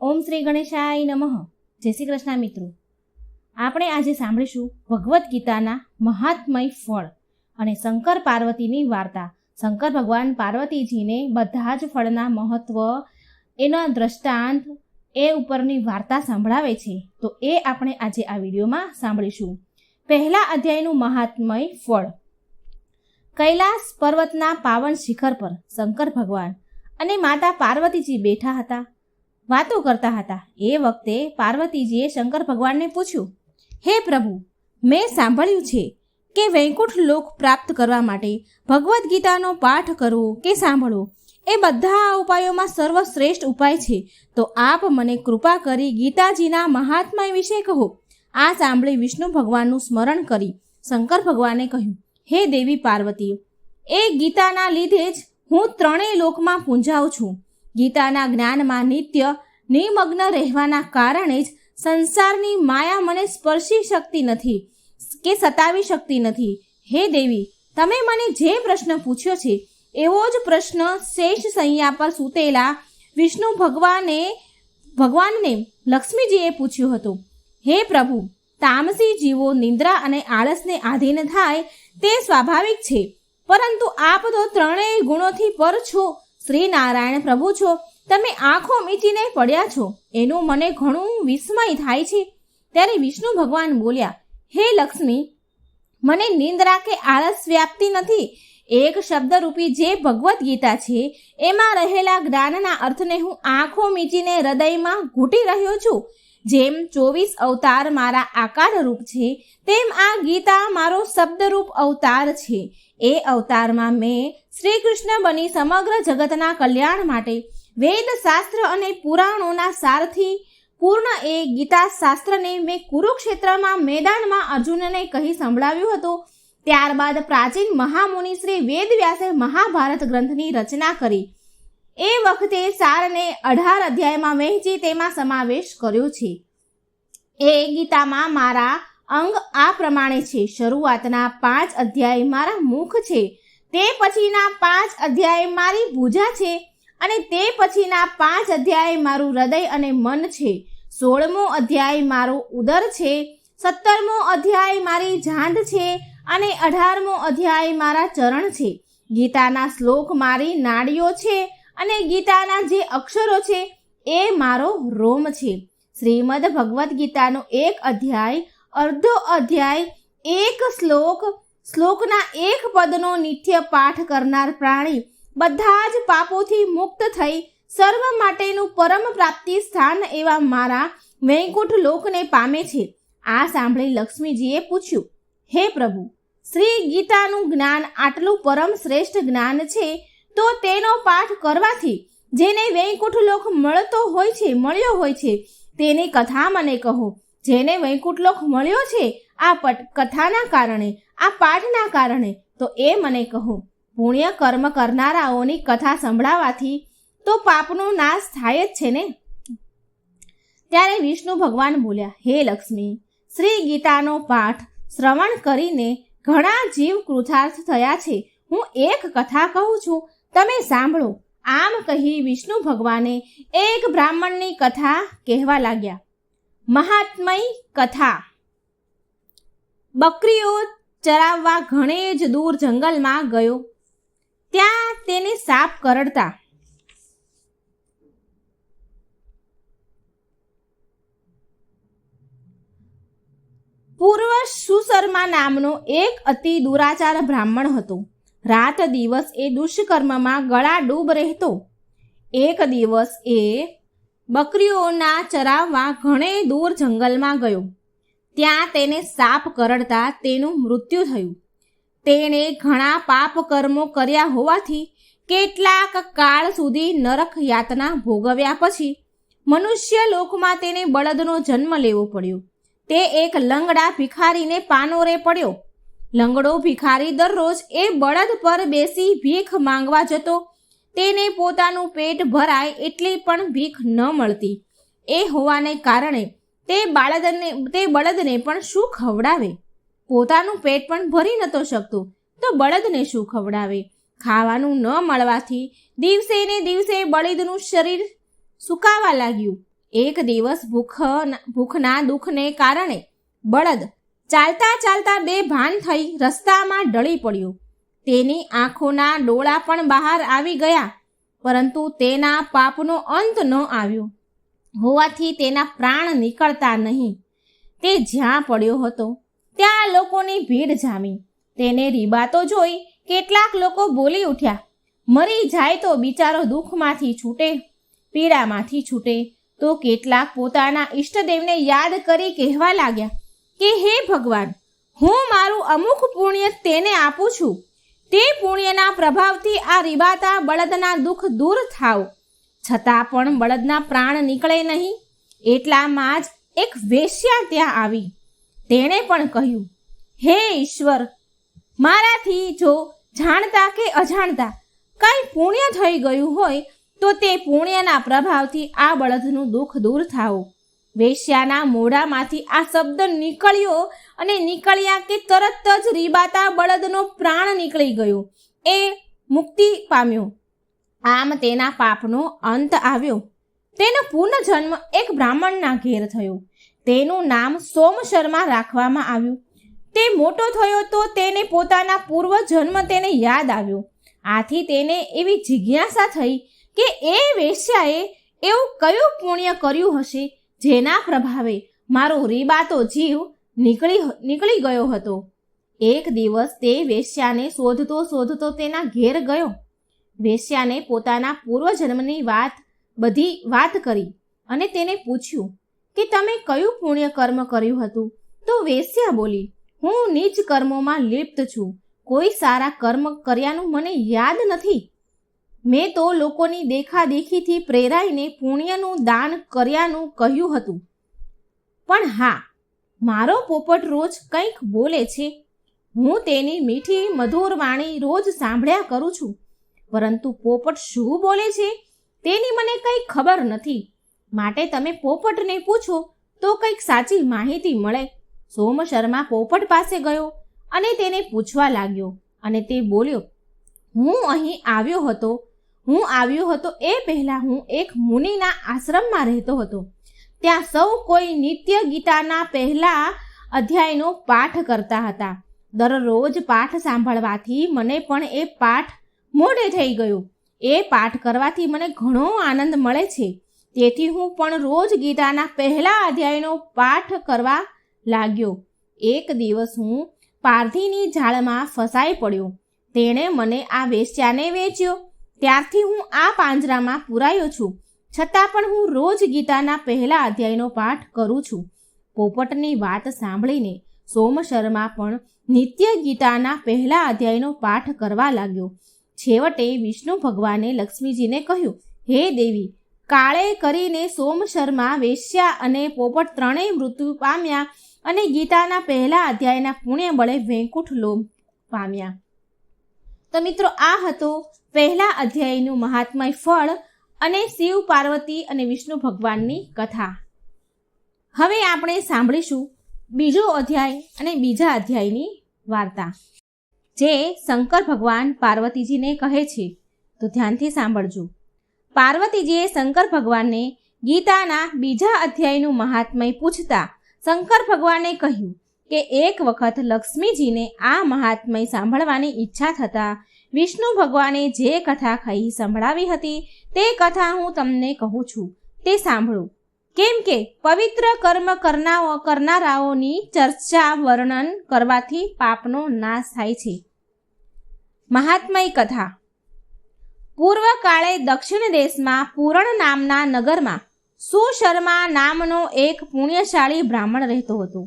ઓમ શ્રી ગણેશાય નમઃ. જય શ્રી કૃષ્ણ મિત્રો. આપણે આજે સાંભળીશું ભગવદ્ ગીતાના મહાત્મય ફળ અને શંકર પાર્વતીની વાર્તા. શંકર ભગવાન પાર્વતીજીને બધા જ ફળના મહત્વ, એના દ્રષ્ટાંત, એ ઉપરની વાર્તા સંભળાવે છે. તો એ આપણે આજે આ વિડીયોમાં સાંભળીશું. પહેલા અધ્યાયનું મહાત્મય ફળ. કૈલાસ પર્વતના પાવન શિખર પર શંકર ભગવાન અને માતા પાર્વતીજી બેઠા હતા, વાતો કરતા હતા. એ વખતે પાર્વતીજીએ શંકર ભગવાનને પૂછ્યું, હે પ્રભુ, મેં સાંભળ્યું છે કે વૈકુંઠ લોક પ્રાપ્ત કરવા માટે ભગવદ્ ગીતાનો પાઠ કરવો કે સાંભળવો એ બધા ઉપાયોમાં સર્વશ્રેષ્ઠ ઉપાય છે. તો આપ મને કૃપા કરી ગીતાજીના મહાત્મય વિશે કહો. આ સાંભળી વિષ્ણુ ભગવાનનું સ્મરણ કરી શંકર ભગવાને કહ્યું, હે દેવી પાર્વતી, એ ગીતાના લીધે જ હું ત્રણેય લોકમાં પૂંજાઉં છું. ગીતાના જ્ઞાનમાં નિત્ય નિમગ્ન રહેવાના કારણે જ સંસારની માયા મને સ્પર્શી શકતી નથી કે સતાવી શકતી નથી. હે દેવી, તમે મને જે પ્રશ્ન પૂછ્યો છે એવો જ પ્રશ્ન શેષ શૈયા પર સૂતેલા વિષ્ણુ ભગવાનને લક્ષ્મીજીએ પૂછ્યો હતો. હે પ્રભુ, તામસી જીવો નિંદ્રા અને આળસને આધીન થાય તે સ્વાભાવિક છે, પરંતુ આપ તો ત્રણેય ગુણોથી પર છો. શ્રી નારાયણ પ્રભુ છો, તમે આંખો મીચીને પડ્યા છો, એનું મને ઘણું વિસ્મય થાય છે. ત્યારે વિષ્ણુ ભગવાન બોલ્યા, હે લક્ષ્મી, મને નિંદ્રા કે આળસ વ્યાપતી નથી. એક શબ્દરૂપી જે ભગવદ્ ગીતા છે એમાં રહેલા જ્ઞાનના અર્થને હું આંખો મીચીને હૃદયમાં ઘૂંટી રહ્યો છું. જેમ 24 અવતાર મારા આકાર રૂપ છે, તેમ આ ગીતા મારો શબ્દરૂપ અવતાર છે. એ અવતારમાં મેં શ્રી કૃષ્ણ બની સમગ્ર જગતના કલ્યાણ માટે વેદ શાસ્ત્ર અને પુરાણોના સારથી પૂર્ણ એ ગીતા શાસ્ત્રને મેં કુરુક્ષેત્રમાં મેદાનમાં અર્જુનને કહી સંભળાવ્યું હતું. ત્યારબાદ પ્રાચીન મહામુનિ શ્રી વેદવ્યાસે મહાભારત ગ્રંથની રચના કરી. એ વખતે સારને 18 અધ્યાયમાં વહેંચી તેમાં સમાવેશ કર્યો છે. એ ગીતામાં મારા અંગ આ પ્રમાણે છે. શરૂઆતના 5 અધ્યાય મારા મુખ છે, તે પછીના 5 અધ્યાય મારી ભુજા છે, અને તે પછીના 5 અધ્યાય મારું હૃદય અને મન છે. 16મો અધ્યાય મારું ઉદર છે, 17મો અધ્યાય મારી જાંઘ છે, અને 18મો અધ્યાય મારા ચરણ છે. ગીતાના શ્લોક મારી નાડીઓ છે, અને ગીતાના જે અક્ષરો છે એ મારો રોમ છે. શ્રીમદ ભગવદ્ ગીતાનો એક અધ્યાય, અર્ધો અધ્યાય, એક શ્લોકના એક પદનો નિત્ય પાઠ કરનાર પ્રાણી બધા જ પાપોથી મુક્ત થઈ સર્વ માટેનું પરમ પ્રાપ્તિ સ્થાન એવા મારા વૈકુંઠ લોકને પામે છે. આ સાંભળી લક્ષ્મીજીએ પૂછ્યું, હે પ્રભુ, શ્રી ગીતાનું જ્ઞાન આટલું પરમ શ્રેષ્ઠ જ્ઞાન છે, તો તેનો પાઠ કરવાથી જેને વૈકુંઠ લોક મળ્યો હોય છે તેની કથા મને કહો. જેને વૈકુંઠ લોક મળ્યો છે આ કથાના કારણે, આ પાઠના કારણે, તો એ મને કહો. પુણ્ય કર્મ કરનારાઓની કથા સંભળાવાથી તો પાપનો નાશ થાય જ છે ને. ત્યારે વિષ્ણુ ભગવાન બોલ્યા, હે લક્ષ્મી, શ્રી ગીતાનો પાઠ શ્રવણ કરીને ઘણા જીવ કૃતાર્થ થયા છે. હું એક કથા કહું છું, તમે સાંભળો. આમ કહી વિષ્ણુ ભગવાને એક બ્રાહ્મણની કથા કહેવા લાગ્યા. મહાત્મય કથા. બકરીઓ ચરાવવા ઘણે જ દૂર જંગલમાં ગયો. ત્યાં તેને સાપ કરડતા. પૂર્વ સુશર્મા નામનો એક અતિ દુરાચાર બ્રાહ્મણ હતો. રાત દિવસ એ દુષ્કર્મમાં ગળાડૂબ રહેતો. એક દિવસ એ બકરીઓના ચરાવવા ઘણે દૂર જંગલમાં ગયો. ત્યાં તેને સાપ કરડતા તેનું મૃત્યુ થયું. તેણે ઘણા પાપ કર્મો કર્યા હોવાથી કેટલાક કાળ સુધી નરક યાતના ભોગવ્યા પછી મનુષ્ય લોકમાં તેને બળદનો જન્મ લેવો પડ્યો. તે એક લંગડા ભિખારીને પાનોરે પડ્યો. લંગડો ભિખારી દરરોજ એ બળદ પર બેસી ભીખ માંગવા જતો. તેને પોતાનું પેટ ભરાય એટલી પણ ભીખ ન મળતી. એ હોવાને કારણે તે બળદને પણ શું ખવડાવે? પોતાનું પેટ પણ ભરી નતો શકતો, તો બળદને શું ખવડાવે? ખાવાનું ન મળવાથી દિવસે ને દિવસે બળદનું શરીર સુકાવા લાગ્યું. એક દિવસ ભૂખના દુઃખને કારણે બળદ ચાલતા ચાલતા બેભાન થઈ રસ્તામાં ઢળી પડ્યો. તેની આંખોના ડોળા પણ બહાર આવી ગયા, પરંતુ તેના પાપનો અંત ન આવ્યો હોવાથી તેના પ્રાણ નીકળતા નહીં. તે જ્યાં પડ્યો હતો ત્યાં લોકોની ભીડ જામી. તેને રીબાતો જોઈ કેટલાક લોકો બોલી ઉઠ્યા, મરી જાય તો બિચારો દુઃખમાંથી છૂટે, પીડામાંથી છૂટે. તો કેટલાક પોતાના ઈષ્ટદેવને યાદ કરી કહેવા લાગ્યા કે હે ભગવાન, હું મારું અમુક પુણ્ય તેને આપું છું. તે પુણ્યના પ્રભાવથી આ રીબાતા બળદના દુઃખ દૂર થાવ. છતાં પણ બળદના પ્રાણ નીકળે નહીં. એટલામાં જ એક વેશ્યા ત્યાં આવી. તેણે પણ કહ્યું, હે ઈશ્વર, મારાથી જો જાણતા કે અજાણતા કંઈ પુણ્ય થઈ ગયું હોય તો તે પુણ્યના પ્રભાવથી આ બળદનું દુઃખ દૂર થાવ. વેશ્યાના મોઢામાંથી આ શબ્દ નીકળ્યો અને નીકળ્યા કે તરત જ રીબાતા બળદનો પ્રાણ નીકળી ગયો. એ મુક્તિ પામ્યો. આમ તેના પાપનો અંત આવ્યો. તેનો પુનઃજન્મ એક બ્રાહ્મણના ઘેર થયો. તેનું નામ સોમશર્મા રાખવામાં આવ્યું. તે મોટો થયો તો તેને પોતાના પૂર્વજન્મ તેને યાદ આવ્યો. આથી તેને એવી જિજ્ઞાસા થઈ કે એ વેશ્યાએ એવું કયું પુણ્ય કર્યું હશે જેના પ્રભાવે મારો રીબાતો જીવ નીકળી ગયો હતો. એક દિવસ તે વેશ્યાને શોધતો તેના ઘેર ગયો. વેશ્યાને પોતાના પૂર્વજન્મની બધી વાત કરી અને તેને પૂછ્યું કે તમે કયું પુણ્ય કર્મ કર્યું હતું. તો વેશ્યા બોલી, હું નીચ કર્મોમાં લિપ્ત છું. કોઈ સારા કર્મ કર્યાનું મને યાદ નથી. મેં તો લોકોની દેખાદેખીથી પ્રેરાઈને પુણ્યનું દાન કર્યાનું કહ્યું હતું. પણ હા, મારો પોપટ રોજ કંઈક બોલે છે. હું તેની મીઠી મધુર વાણી રોજ સાંભળ્યા કરું છું, પરંતુ પોપટ શું બોલે છે તેની મને કંઈ ખબર નથી. માટે તમે પોપટને પૂછો તો કંઈક સાચી માહિતી મળે. સોમશર્મા પોપટ પાસે ગયો અને તેને પૂછવા લાગ્યો અને તે બોલ્યો, હું આવ્યો હતો એ પહેલા હું એક મુનિના આશ્રમમાં રહેતો હતો. ત્યાં સૌ કોઈ નિત્ય ગીતાના પહેલા અધ્યાયનો પાઠ કરતા હતા. દરરોજ પાઠ સાંભળવાથી મને પણ એ પાઠ મોઢે થઈ ગયો. એ પાઠ કરવાથી મને ઘણો આનંદ મળે છે. તેથી હું પણ રોજ ગીતાના પહેલા અધ્યાયનો પાઠ કરવા લાગ્યો. એક દિવસ હું પારધીની જાળમાં ફસાઈ પડ્યો. તેણે મને આ વેશ્યાને વેચ્યો. ત્યારથી હું આ પાંજરામાં પૂરાયો છું. છતાં પણ હું રોજ ગીતાના પહેલા અધ્યાયનો પાઠ કરું છું. પોપટની વાત સાંભળીને સોમશર્મા પણ નિત્ય ગીતાના પહેલા અધ્યાયનો પાઠ કરવા લાગ્યો. છેવટે વિષ્ણુ ભગવાને લક્ષ્મીજીને કહ્યું, હે દેવી, કાળે કરીને સોમશર્મા, વેશ્યા અને પોપટ ત્રણેય મૃત્યુ પામ્યા અને ગીતાના પહેલા અધ્યાયના પુણ્ય બળે વૈકુંઠ લોક પામ્યા. તો મિત્રો, આ હતો પહેલા અધ્યાયનું મહાત્મય ફળ અને શિવ, પાર્વતી અને વિષ્ણુ ભગવાનની કથા. હવે આપણે સાંભળીશું બીજો અધ્યાય અને બીજા અધ્યાયની વાર્તા, જે શંકર ભગવાન પાર્વતીજીને કહે છે. તો ધ્યાનથી સાંભળજો. પાર્વતીજીએ શંકર ભગવાનને ગીતાના બીજા અધ્યાયનું મહાત્મય પૂછતા શંકર ભગવાને કહ્યું કે એક વખત લક્ષ્મીજીને આ મહાત્મય સાંભળવાની ઈચ્છા થતાં વિષ્ણુ ભગવાને જે કથા કહી સંભળાવી હતી તે કથા હું તમને કહું છું, તે સાંભળો. કેમ કે પવિત્ર કર્મ કરનારાઓની ચર્ચા વર્ણન કરવાથી પાપનો નાશ થાય છે. મહાત્મય કથા. પૂર્વકાળે દક્ષિણ દેશમાં પૂરણ નામના નગરમાં સુશર્મા નામનો એક પુણ્યશાળી બ્રાહ્મણ રહેતો હતો.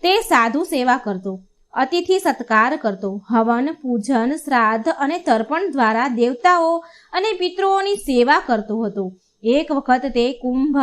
તે સાધુ સેવા કરતો, અતિથિ સત્કાર કરતો, હવન, પૂજન, શ્રાદ્ધ અને તર્પણ દ્વારા દેવતાઓ અને પિતૃઓની સેવા કરતો હતો. એક વખત તે કુંભ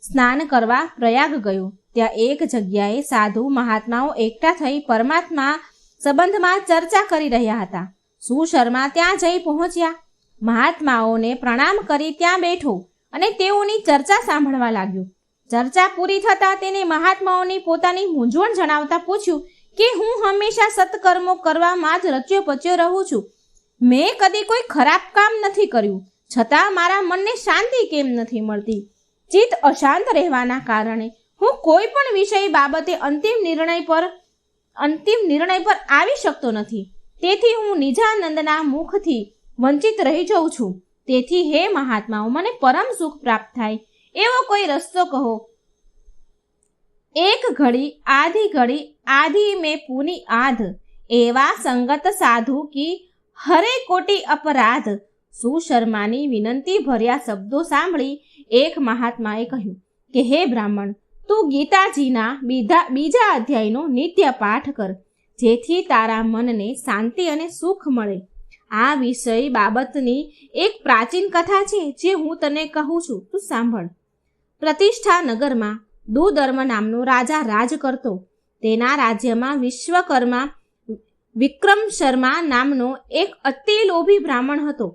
સ્નાન કરવા પ્રયાગ ગયો. ત્યાં એક જગ્યાએ સાધુ મહાત્માઓ એકઠા થઈ પરમાત્મા સંબંધમાં ચર્ચા કરી રહ્યા હતા. સુશર્મા ત્યાં જઈ પહોંચ્યા. મહાત્માઓને પ્રણામ કરી ત્યાં બેઠો અને તેઓની ચર્ચા સાંભળવા લાગ્યો. ચર્ચા પૂરી થતાં તેને મહાત્માઓની પોતાની મૂંઝવણ જણાવતા પૂછ્યું કે હું હંમેશા સત્કર્મો કરવામાં જ રચ્યો પચ્યો રહું છું. મેં કદી કોઈ ખરાબ કામ નથી કર્યું, છતાં મારા મનને શાંતિ કેમ નથી મળતી? ચિત્ત અશાંત રહેવાના કારણે હું કોઈ પણ વિષય બાબતે અંતિમ નિર્ણય પર આવી શકતો નથી. તેથી હું નિજાનંદના મુખથી વંચિત રહી જાઉં છું. તેથી હે મહાત્માઓ, મને પરમ સુખ પ્રાપ્ત થાય એવો કોઈ રસ્તો કહો. એક ઘડી આધી મેં પૂની આધ, એવા સંગત સાધુ કી હરે કોટી અપરાધ. સુશર્માની વિનંતી ભર્યા શબ્દો સાંભળી એક મહાત્માએ કહ્યું કે હે બ્રાહ્મણ, તું ગીતાજીના બીજા અધ્યાયનો નિત્ય પાઠ કર, જેથી તારા મનને શાંતિ અને સુખ મળે. આ વિષય બાબતની એક પ્રાચીન કથા છે જે હું તને કહું છું, તું સાંભળ. પ્રતિષ્ઠા નગરમાં દુધર્મ નામનો રાજા રાજ કરતો. તેના રાજ્યમાં વિક્રમ શર્મા નામનો એક અતિ લોભી બ્રાહ્મણ હતો.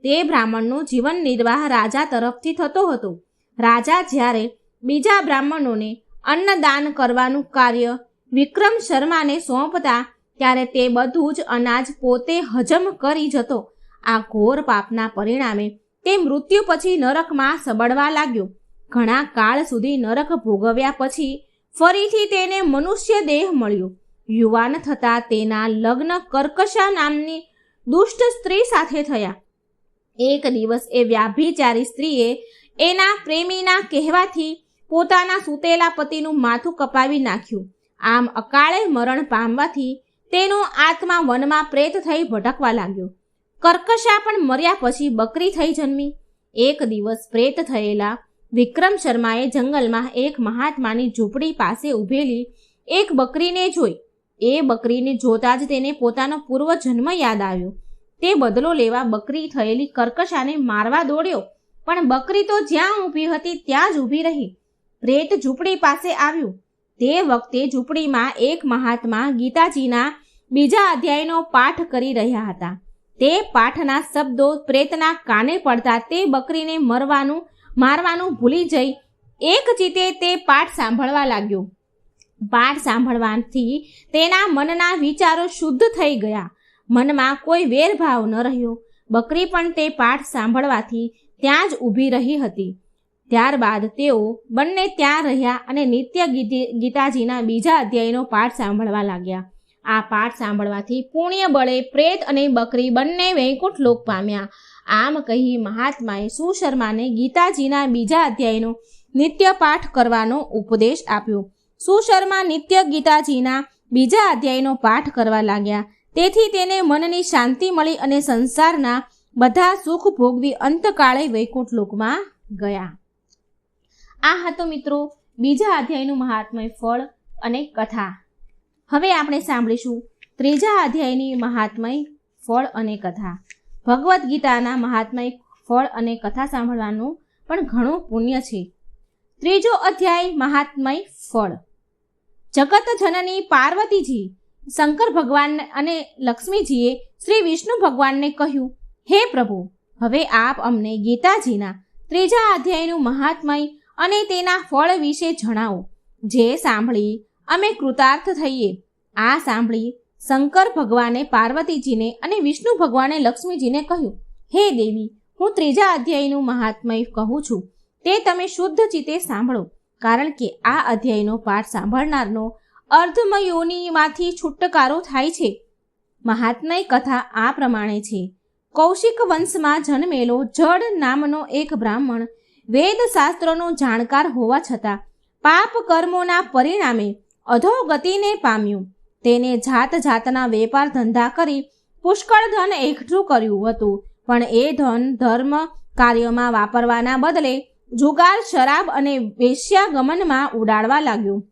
તે બ્રાહ્મણનો જીવન નિર્વાહ રાજા તરફથી થતો હતો. રાજા જ્યારે બીજા બ્રાહ્મણોને અન્નદાન કરવાનું કાર્ય વિક્રમ શર્માને સોંપતા ત્યારે તે બધું જ અનાજ પોતે હજમ કરી જતો. આ ઘોર પાપના પરિણામે તે મૃત્યુ પછી નરકમાં સબડવા લાગ્યો. ઘણા કાળ સુધી નરક ભોગવ્યા પછી ફરીથી તેને મનુષ્ય દેહ મળ્યો. યુવાન થતાં તેના લગ્ન કર્કશા નામની દુષ્ટ સ્ત્રી સાથે થયા. એક દિવસ એ વ્યાભિચારી સ્ત્રીએ એના પ્રેમીના કહેવાથી પોતાના સૂતેલા પતિનું માથું કપાવી નાખ્યું. આમ અકાળે મરણ પામવાથી તેનો આત્મા વનમાં પ્રેત થઈ ભટકવા લાગ્યો. કર્કશા પણ મર્યા પછી બકરી થઈ જન્મી. એક દિવસ પ્રેત થયેલા વિક્રમ શર્માએ જંગલમાં એક મહાત્માની ઝૂંપડી પાસે ઊભેલી એક બકરીને જોઈ. એ બકરીને જોતા જ તેને પોતાનો પૂર્વ જન્મ યાદ આવ્યો. તે બદલો લેવા બકરી થયેલી કર્કશાને મારવા દોડ્યો, પણ બકરી તો જ્યાં ઊભી હતી ત્યાં જ ઊભી રહી. પ્રેત ઝૂંપડી પાસે આવ્યું. તે વખતે ઝૂંપડીમાં એક મહાત્મા ગીતાજીના બીજા અધ્યાયનો પાઠ કરી રહ્યા હતા. તે પાઠના શબ્દો પ્રેતના કાને પડતા તે બકરીને મારવાનું ભૂલી જઈ એક ચિત્તે તે પાઠ સાંભળવા લાગ્યો. પાઠ સાંભળવાથી તેના મનના વિચારો શુદ્ધ થઈ ગયા. મનમાં કોઈ વેરભાવ ન રહ્યો. બકરી પણ તે પાઠ સાંભળવાથી ત્યાં જ ઊભી રહી હતી. ત્યારબાદ તેઓ બંને ત્યાં રહ્યા અને નિત્ય ગીતાજીના બીજા અધ્યાયનો પાઠ સાંભળવા લાગ્યા. આ પાઠ સાંભળવાથી પુણ્ય બળે પ્રેત અને બકરી બંને વૈકુંઠ લોક પામ્યા. આમ કહી મહાત્માએ સુશર્માને ગીતાજીના બીજા અધ્યાયનો નિત્ય પાઠ કરવાનો ઉપદેશ આપ્યો. સુશર્મા નિત્ય ગીતાજીના બીજા અધ્યાયનો પાઠ કરવા લાગ્યા. તેથી તેને મનની શાંતિ મળી અને સંસારના બધા સુખ ભોગવી અંતકાળે વૈકુંઠ લોકમાં ગયા. આ હતો મિત્રો બીજા અધ્યાયનું મહાત્મય ફળ અને કથા. હવે આપણે સાંભળીશું ત્રીજા અધ્યાયની મહાત્મય ફળ અને કથા. ભગવદ્ ગીતાના મહાત્મય ફળ અને કથા સાંભળવાનું પણ ઘણું પુણ્ય છે. ત્રીજો અધ્યાય મહાત્મય ફળ. જગત જનની પાર્વતીજી શંકર ભગવાન અને લક્ષ્મીજીએ શ્રી વિષ્ણુ ભગવાનને કહ્યું, હે પ્રભુ, હવે આપ અમને ગીતાજીના ત્રીજા અધ્યાયનું મહાત્મય અને તેના ફળ વિશે જણાવો, જે સાંભળી અમે કૃતાર્થ થઈએ. આ સાંભળી શંકર ભગવાને પાર્વતીજીને અને વિષ્ણુ ભગવાને લક્ષ્મીજીને કહ્યું, હે દેવી, હું ત્રીજા અધ્યાયનું મહાત્મય કહું છું, તે તમે શુદ્ધ ચિત્તે સાંભળો, કારણ કે આ અધ્યાયનો પાઠ સાંભળનારનો અર્ધમયોનીમાંથી છુટકારો થાય છે. મહાત્મય કથા આ પ્રમાણે છે. કૌશિક વંશમાં જન્મેલો જડ નામનો એક બ્રાહ્મણ વેદશાસ્ત્રોનો જાણકાર હોવા છતાં પાપ કર્મોના પરિણામે અધોગતિને પામ્યું. તેને જાત જાતના વેપાર ધંધા કરી પુષ્કળ ધન એકઠું કર્યું હતું, પણ એ ધન ધર્મ કાર્યોમાં વાપરવાના બદલે જુગાર, શરાબ અને વેશ્યાગમનમાં ઉડાડવા લાગ્યું.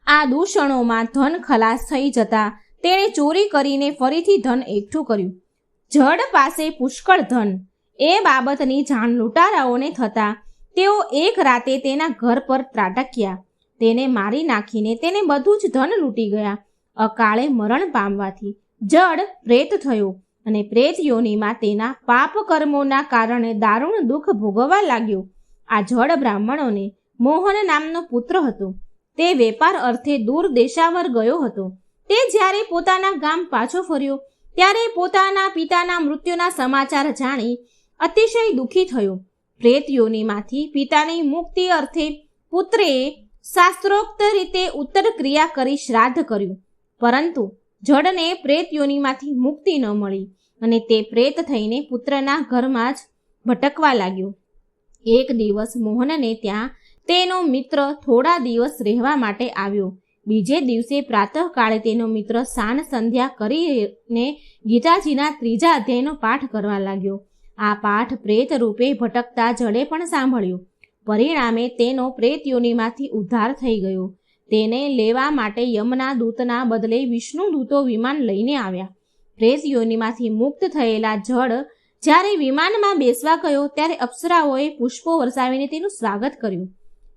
આ દૂષણોમાં ધન ખલાસ થઈ જતા તેણે ચોરી કરીને ફરીથી ધન એકઠું કર્યું. જડ પાસે પુષ્કળ ધન એ બાબતની જાણ લૂંટારાઓને થતાં તેઓ એક રાતે તેના ઘર પર ત્રાટક્યા. તેને મારી નાખીને તેને બધું જ ધન લૂંટી ગયા. અકાળે મરણ પામવાથી જડ પ્રેત થયો અને પ્રેત યોનિમાં તેના પાપ કર્મોના કારણે દારૂણ દુઃખ ભોગવવા લાગ્યો. આ જડ બ્રાહ્મણોને મોહન નામનો પુત્ર હતો. તે વેપાર અર્થે દૂર દેશાવર ગયો હતો. તે જ્યારે પોતાના ગામ પાછો ફર્યો ત્યારે પોતાના પિતાના મૃત્યુના સમાચાર જાણી અતિશય દુઃખી થયો. પ્રેત યોનિમાંથી પિતાની મુક્તિ અર્થે પુત્રે શાસ્ત્રોક્ત રીતે ઉત્તર ક્રિયા કરી શ્રાદ્ધ કર્યું, પરંતુ જડને પ્રેત યોનિમાંથી મુક્તિ ન મળી અને તે પ્રેત થઈને પુત્રના ઘરમાં જ ભટકવા લાગ્યો. એક દિવસ મોહનને ત્યાં તેનો મિત્ર થોડા દિવસ રહેવા માટે આવ્યો. બીજે દિવસે પ્રાતઃકાળે તેનો મિત્ર સાન સંધ્યા કરીને ગીતાજીના 3જા અધ્યાયનો પાઠ કરવા લાગ્યો. આ પાઠ પ્રેત રૂપે ભટકતા જડે પણ સાંભળ્યો. પરિણામે તેનો પ્રેત યોનિમાંથી ઉદ્ધાર થઈ ગયો. તેને લેવા માટે યમના દૂતના બદલે વિષ્ણુ દૂતો વિમાન લઈને આવ્યા. પ્રેત યોનિમાંથી મુક્ત થયેલા જડ જ્યારે વિમાનમાં બેસવા ગયો ત્યારે અપ્સરાઓએ પુષ્પો વરસાવીને તેનું સ્વાગત કર્યું.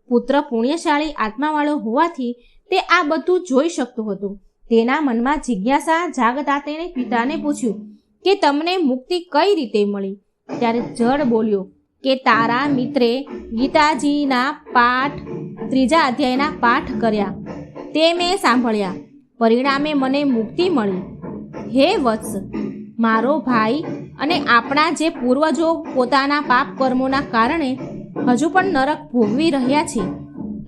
પુત્ર પુણ્યશાળી આત્માવાળો હોવાથી તે આ બધું જોઈ શકતો હતો. તેના મનમાં જિજ્ઞાસા જાગતા તેણે પિતાને પૂછ્યું કે તમને મુક્તિ કઈ રીતે મળી? ત્યારે જડ બોલ્યો કે તારા મિત્રે ગીતાજીના પાઠ 3જા અધ્યાયના પાઠ કર્યા, તે મેં સાંભળ્યા, પરિણામે મને મુક્તિ મળી. હે વત્સ, મારો ભાઈ અને આપણા જે પૂર્વજો પોતાના પાપ કર્મોના કારણે હજુ પણ નરક ભોગવી રહ્યા છે,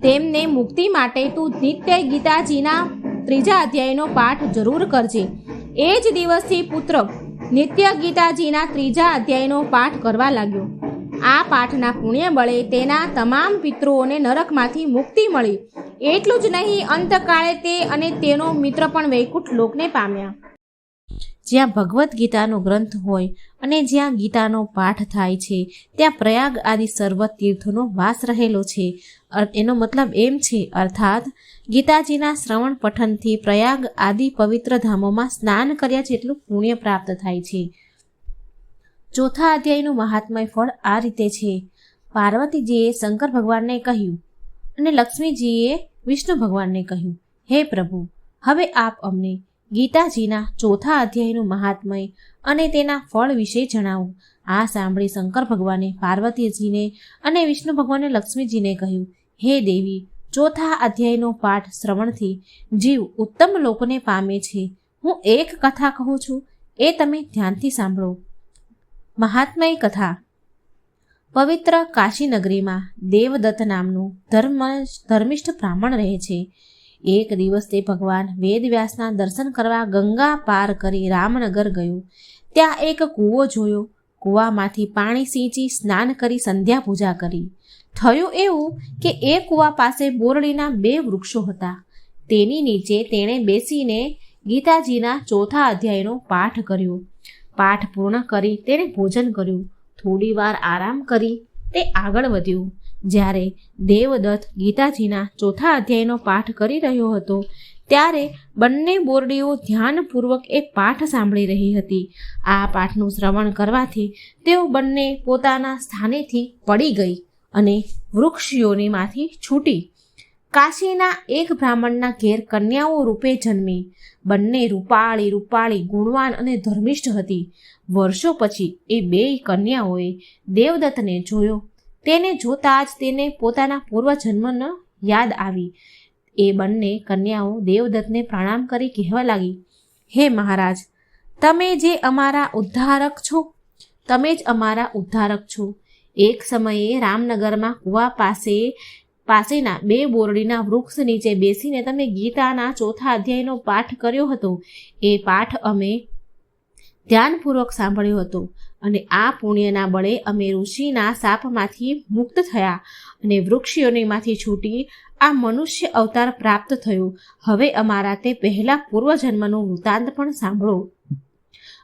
તેમને મુક્તિ માટે તું નિત્ય ગીતાજીના 3જા અધ્યાયનો પાઠ જરૂર કરજે. એ જ દિવસથી પુત્ર નિત્ય ગીતાજીના 3જા અધ્યાયનો પાઠ કરવા લાગ્યો. આ પાઠના પુણ્ય બળે તેના તમામ પિતૃઓને નરકમાંથી મુક્તિ મળી. એટલું જ નહીં, અંતકાળે તે અને તેનો મિત્ર પણ વૈકુંઠ લોકને પામ્યા. જ્યાં ભગવદ્ ગીતાનો ગ્રંથ હોય અને જ્યાં ગીતાનો પાઠ થાય છે ત્યાં પ્રયાગ આદિ સર્વ તીર્થોનો વાસ રહેલો છે. એનો મતલબ એમ છે, અર્થાત ગીતાજીના શ્રવણ પઠનથી પ્રયાગ આદિ પવિત્ર ધામોમાં સ્નાન કર્યા જેટલું પુણ્ય પ્રાપ્ત થાય છે. 4થા અધ્યાયનું મહાત્મય ફળ આ રીતે છે. પાર્વતીજીએ શંકર ભગવાનને કહ્યું અને લક્ષ્મીજીએ વિષ્ણુ ભગવાનને કહ્યું, હે પ્રભુ, હવે આપ અમને ગીતાજીના 4થા અધ્યાયનું મહાત્મય અને તેના ફળ વિશે જણાવો. આ સાંભળી શંકર ભગવાને પાર્વતીજીને અને વિષ્ણુ ભગવાને લક્ષ્મીજીને કહ્યું, હે દેવી, 4થા અધ્યાયનો પાઠ શ્રવણથી જીવ ઉત્તમ લોકોને પામે છે. હું એક કથા કહું છું, એ તમે ધ્યાનથી સાંભળો. મહાત્મય કથા. પવિત્ર કાશી નગરીમાં દેવદત્ત નામનું ધર્મિષ્ઠ બ્રાહ્મણ રહે છે. એક દિવસ તે ભગવાન વેદવ્યાસના દર્શન કરવા ગંગા પાર કરી રામનગર ગયો. ત્યાં એક કૂવો જોયો. કૂવામાંથી પાણી સિંચી સ્નાન કરી સંધ્યા પૂજા કરી. થયું એવું કે એ કૂવા પાસે બોરડીના 2 વૃક્ષો હતા. તેની નીચે તેણે બેસીને ગીતાજીના 4થા અધ્યાયનો પાઠ કર્યો. પાઠ પૂર્ણ કરી તેણે ભોજન કર્યું. થોડી વાર આરામ કરી તે આગળ વધ્યો. જ્યારે દેવદત્ત ગીતાજીના 4થા અધ્યાયનો પાઠ કરી રહ્યો હતો ત્યારે બંને બોરડીઓ ધ્યાનપૂર્વક એ પાઠ સાંભળી રહી હતી. આ પાઠનું શ્રવણ કરવાથી તેઓ બંને પોતાના સ્થાનેથી પડી ગઈ અને વૃક્ષયોનીમાંથી છૂટી કાશીના એક બ્રાહ્મણના ઘેર કન્યાઓ રૂપે જન્મી. બંને રૂપાળી ગુણવાન અને ધર્મિષ્ઠ હતી. વર્ષો પછી એ 2 કન્યાઓએ દેવદત્તને જોયો. તેને જોતા જ તેને પોતાના પૂર્વજન્મનો યાદ આવી. એ બંને કન્યાઓ દેવદત્તને પ્રણામ કરી કહેવા લાગી, હે મહારાજ, તમે જ અમારા ઉદ્ધારક છો. એક સમયે રામનગરમાં કુવા પાસેના 2 બોરડીના વૃક્ષ નીચે બેસીને તમે ગીતાના 4થા અધ્યાયનો પાઠ કર્યો હતો. એ પાઠ અમે ધ્યાનપૂર્વક સાંભળ્યો હતો અને આ પુણ્યના બળે અમે ઋષિના શાપમાંથી મુક્ત થયા અને વૃક્ષયોનીમાંથી છૂટી આ મનુષ્ય અવતાર પ્રાપ્ત થયો. હવે અમારા તે પહેલા પૂર્વજન્મનો વૃત્તાંત પણ સાંભળો.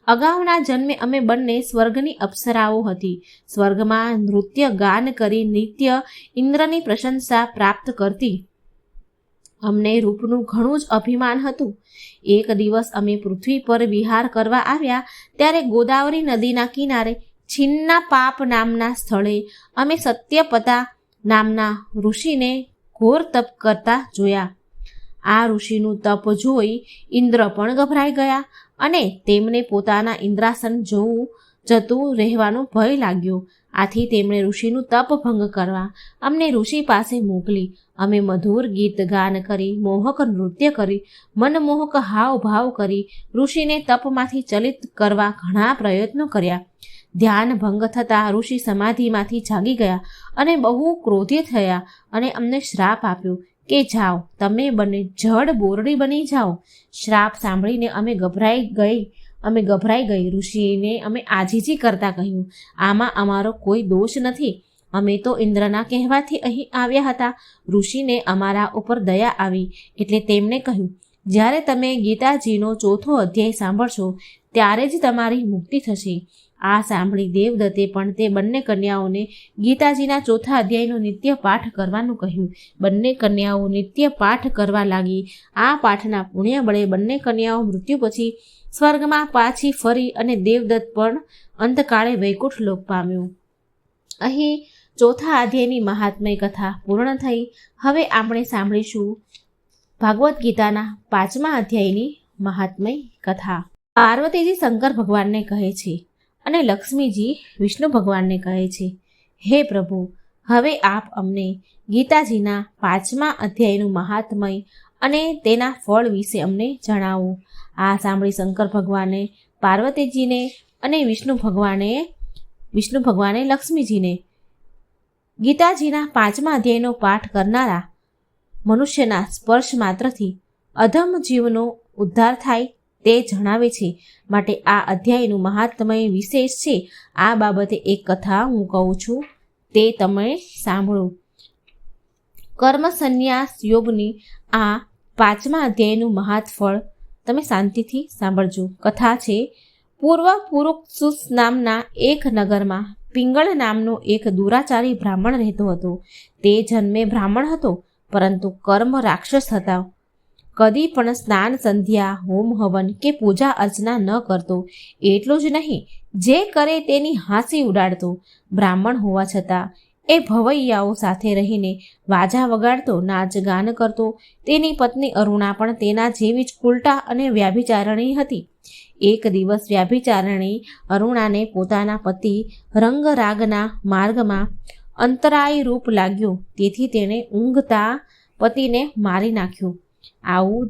અગાઉના જન્મે અમે બંને સ્વર્ગની અપ્સરાઓ હતી. સ્વર્ગમાં નૃત્ય ગાન કરી નિત્ય ઇન્દ્રની પ્રશંસા પ્રાપ્ત કરતી. અમને રૂપનું ઘણું જ અભિમાન હતું. એક દિવસ અમે પૃથ્વી પર વિહાર કરવા આવ્યા ત્યારે ગોદાવરી નદીના કિનારે છિન્નાપાપ નામના સ્થળે અમે સત્યપતા નામના ઋષિને ઘોર તપ કરતા જોયા. આ ઋષિનું તપ જોઈ ઇન્દ્ર પણ ગભરાઈ ગયા અને તેમને પોતાના ઇન્દ્રાસન જતું રહેવાનો ભય લાગ્યો. આથી તેમણે ઋષિનું તપ ભંગ કરવા અમને ઋષિ પાસે મોકલી. અમે મધુર ગીત ગાન કરી, મોહક નૃત્ય કરી, મનમોહક હાવભાવ કરી ઋષિને તપમાંથી ચલિત કરવા ઘણા પ્રયત્નો કર્યા. ધ્યાન ભંગ થતાં ઋષિ સમાધિમાંથી જાગી ગયા અને બહુ ક્રોધિત થયા અને અમને શ્રાપ આપ્યો કે જાઓ, તમે બંને જડ બોરડી બની જાઓ. શ્રાપ સાંભળીને અમે ગભરાઈ ગઈ. ઋષિને અમે આજીજી કરતા કહ્યું, આમાં અમારો કોઈ દોષ નથી. અમે તો ઇન્દ્રના કહેવાથી અહીં આવ્યા હતા. ઋષિને અમારા ઉપર દયા આવી એટલે તેમણે કહ્યું, જ્યારે તમે ગીતાજીનો 4થો અધ્યાય સાંભળશો ત્યારે જ તમારી મુક્તિ થશે. આ સાંભળી દેવદત્તે પણ તે બંને કન્યાઓને ગીતાજીના 4થા અધ્યાયનો નિત્ય પાઠ કરવાનું કહ્યું. બંને કન્યાઓ નિત્ય પાઠ કરવા લાગી. આ પાઠના પુણ્ય બળે બંને કન્યાઓ મૃત્યુ પછી સ્વર્ગમાં પાછી ફરી અને દેવદત્ત પણ અંતકાળે વૈકુંઠ લોક પામ્યો. અહીં 4થા અધ્યાયની મહાત્મય કથા પૂર્ણ થઈ. હવે આપણે સાંભળીશું ભાગવદ્ ગીતાના 5મા અધ્યાયની મહાત્મય કથા. પાર્વતીજી શંકર ભગવાનને કહે છે અને લક્ષ્મીજી વિષ્ણુ ભગવાનને કહે છે, હે પ્રભુ, હવે આપ અમને ગીતાજીના 5મા અધ્યાયનું મહાત્મય અને તેના ફળ વિશે અમને જણાવો. આ સાંભળી શંકર ભગવાને પાર્વતીજીને અને વિષ્ણુ ભગવાને લક્ષ્મીજીને ગીતાજીના 5મા અધ્યાયનો પાઠ કરનારા મનુષ્યના સ્પર્શ માત્રથી અધમ જીવનો ઉદ્ધાર થાય તે જણાવે છે. માટે આ અધ્યાયનું મહાત્મય વિશેષ છે. આ બાબતે એક કથા હું કહું છું, તે તમે સાંભળો. કર્મ સંન્યાસ યોગની આ 5મા અધ્યાયનું મહાત ફળ તમે શાંતિથી સાંભળજો. કથા છે, પૂર્વ પુરુક્ષુસ નામના એક નગરમાં પિંગળ નામનો એક દુરાચારી બ્રાહ્મણ રહેતો હતો. તે જન્મે બ્રાહ્મણ હતો, પરંતુ કર્મ રાક્ષસ હતા. કદી પણ સ્નાન સંધ્યા, હોમ હવન કે પૂજા અર્ચના ન કરતો. એટલું જ નહીં, જે કરે તેની હાંસી ઉડાડતો. બ્રાહ્મણ હોવા છતાં એ ભવૈયાઓ સાથે રહીને વાજા વગાડતો, નાચ ગાન કરતો. તેની પત્ની અરુણા પણ તેના જેવી જ ઉલટા અને વ્યાભિચારણી હતી. એક દિવસ વ્યાભિચારણી અરુણાને પોતાના પતિ રંગરાગના માર્ગમાં અંતરાય રૂપ લાગ્યો, તેથી તેણે ઊંઘતા પતિને મારી નાખ્યો. આવું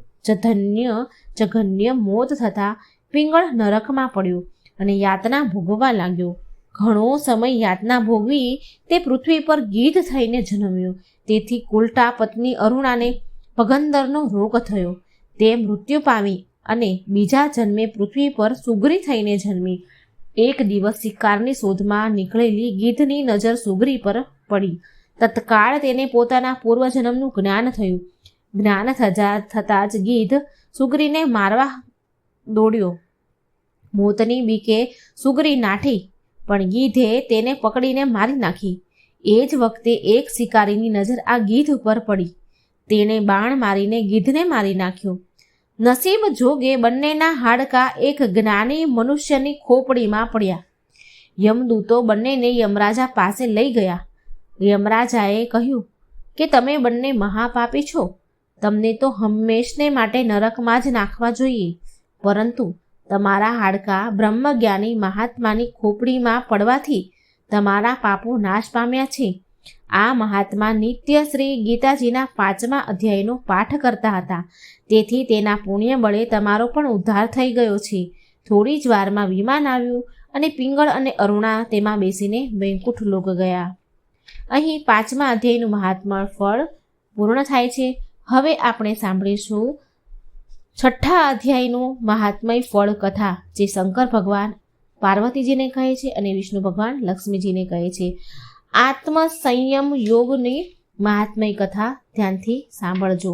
જઘન્ય મોત થતાં પિંગળ નરકમાં પડ્યો અને યાતના ભોગવવા લાગ્યો. ઘણો સમય યાતના ભોગવી તે પૃથ્વી પર ગીધ થઈને જન્મ્યો. તેથી કુલટા પત્ની અરુણાને પગંદરનો રોગ થયો. તે મૃત્યુ પામી અને બીજા જન્મે પૃથ્વી પર સુગરી થઈને જન્મી. એક દિવસ શિકારની શોધમાં નીકળેલી ગીધની નજર સુગરી પર પડી. તત્કાળ તેને પોતાના પૂર્વજન્મનું જ્ઞાન થયું. જ્ઞાન થતાં જ ગીધ સુગરીને મારવા દોડ્યો. મોતની બીકે સુગરી નાઠી, પણ ગીધે તેને પકડીને મારી નાખી. એ જ વખતે એક શિકારીની નજર આ ગીધ ઉપર પડી. તેણે બાણ મારીને ગીધને મારી નાખ્યો. નસીબ જોગે બંનેના હાડકાં એક જ્ઞાની મનુષ્યની ખોપડીમાં પડ્યા. યમદૂતો બંનેને યમરાજા પાસે લઈ ગયા. યમરાજાએ કહ્યું કે તમે બંને મહાપાપી છો. તમને તો હંમેશને માટે નરકમાં જ નાખવા જોઈએ, પરંતુ તમારા હાડકાં બ્રહ્મજ્ઞાની મહાત્માની ખોપડીમાં પડવાથી તમારા પાપો નાશ પામ્યા છે. આ મહાત્મા નિત્ય શ્રી ગીતાજીના 5મા અધ્યાયનો પાઠ કરતા હતા. તેથી તેના પુણ્ય બળે તમારો પણ ઉદ્ધાર થઈ ગયો છે. થોડી જ વારમાં વિમાન આવ્યું અને પિંગળ અને અરુણા તેમાં બેસીને વૈકુંઠ લોક ગયા. અહીં 5મા અધ્યાયનું મહાત્મા ફળ પૂર્ણ થાય છે. હવે આપણે સાંભળીશું 6ઠા અધ્યાયનું મહાત્મય ફળ કથા, જે શંકર ભગવાન પાર્વતીજીને કહે છે અને વિષ્ણુ ભગવાન લક્ષ્મીજીને કહે છે. આત્મ સંયમ યોગની મહાત્મય કથા ધ્યાનથી સાંભળજો.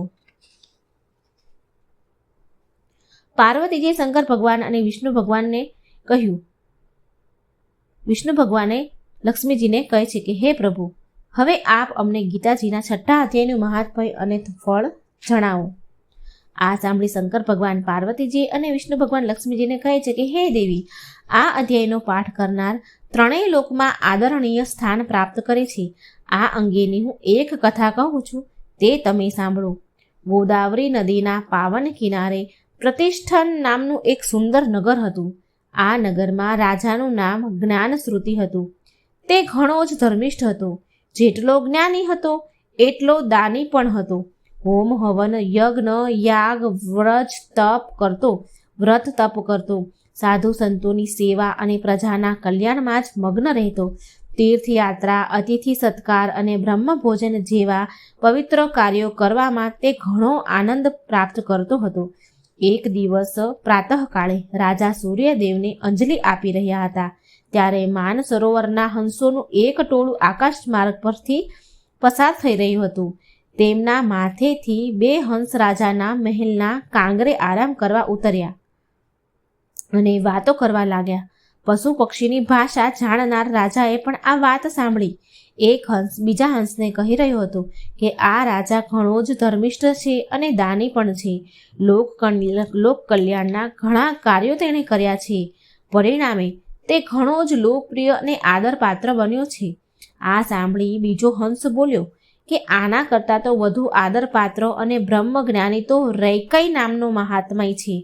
પાર્વતીજીએ શંકર ભગવાન અને વિષ્ણુ ભગવાનને કહ્યું. વિષ્ણુ ભગવાને લક્ષ્મીજીને કહે છે કે હે પ્રભુ, હવે આપ અમને ગીતાજીના 6ઠા અધ્યાયનું મહાત્મય અને ફળ જણાવો. આ સાંભળી શંકર ભગવાન પાર્વતીજી અને વિષ્ણુ ભગવાન લક્ષ્મીજીને કહે છે કે હે દેવી, આ અધ્યાયનો પાઠ કરનાર ત્રણેય લોકમાં આદરણીય સ્થાન પ્રાપ્ત કરે છે. આ અંગેની હું એક કથા કહું છું, તે તમે સાંભળો. ગોદાવરી નદીના પાવન કિનારે પ્રતિષ્ઠન નામનું એક સુંદર નગર હતું. આ નગરમાં રાજાનું નામ જ્ઞાનશ્રુતિ હતું. તે ઘણો જ ધર્મિષ્ઠ હતો. જેટલો જ્ઞાની હતો એટલો દાની પણ હતો. હોમ હવન યજ્ઞ યાગ વ્રત તપ કરતો. સાધુ સંતોની સેવા અને પ્રજાના કલ્યાણમાં જ મગ્ન રહેતો. તીર્થયાત્રા, અતિથિ સત્કાર અને બ્રહ્મભોજન જેવા પવિત્ર કાર્યો કરવામાં તે ઘણો આનંદ પ્રાપ્ત કરતો હતો. એક દિવસ પ્રાતઃકાળે રાજા સૂર્યદેવને અંજલિ આપી રહ્યા હતા. ત્યારે માન સરોવરના હંસોનું એક ટોળું આકાશ માર્ગ પરથી પસાર થઈ રહ્યું હતું. તેમના માથેથી 2 હંસ રાજાના મહેલના કાંગરે આરામ કરવા ઉતર્યા અને વાતો કરવા લાગ્યા. પશુ પક્ષીની ભાષા જાણનાર રાજાએ પણ આ વાત સાંભળી. એક હંસ બીજા હંસને કહી રહ્યો હતો કે આ રાજા ઘણો જ ધર્મિષ્ઠ છે અને દાની પણ છે. લોક કલ્યાણના ઘણા કાર્યો તેણે કર્યા છે. પરિણામે તે ઘણો જ લોકપ્રિય અને આદરપાત્ર બન્યો છે. આ સાંભળી બીજો હંસ બોલ્યો કે આના કરતાં તો વધુ આદરપાત્ર અને બ્રહ્મજ્ઞાની તો રૈકઈ નામનો મહાત્મય છે.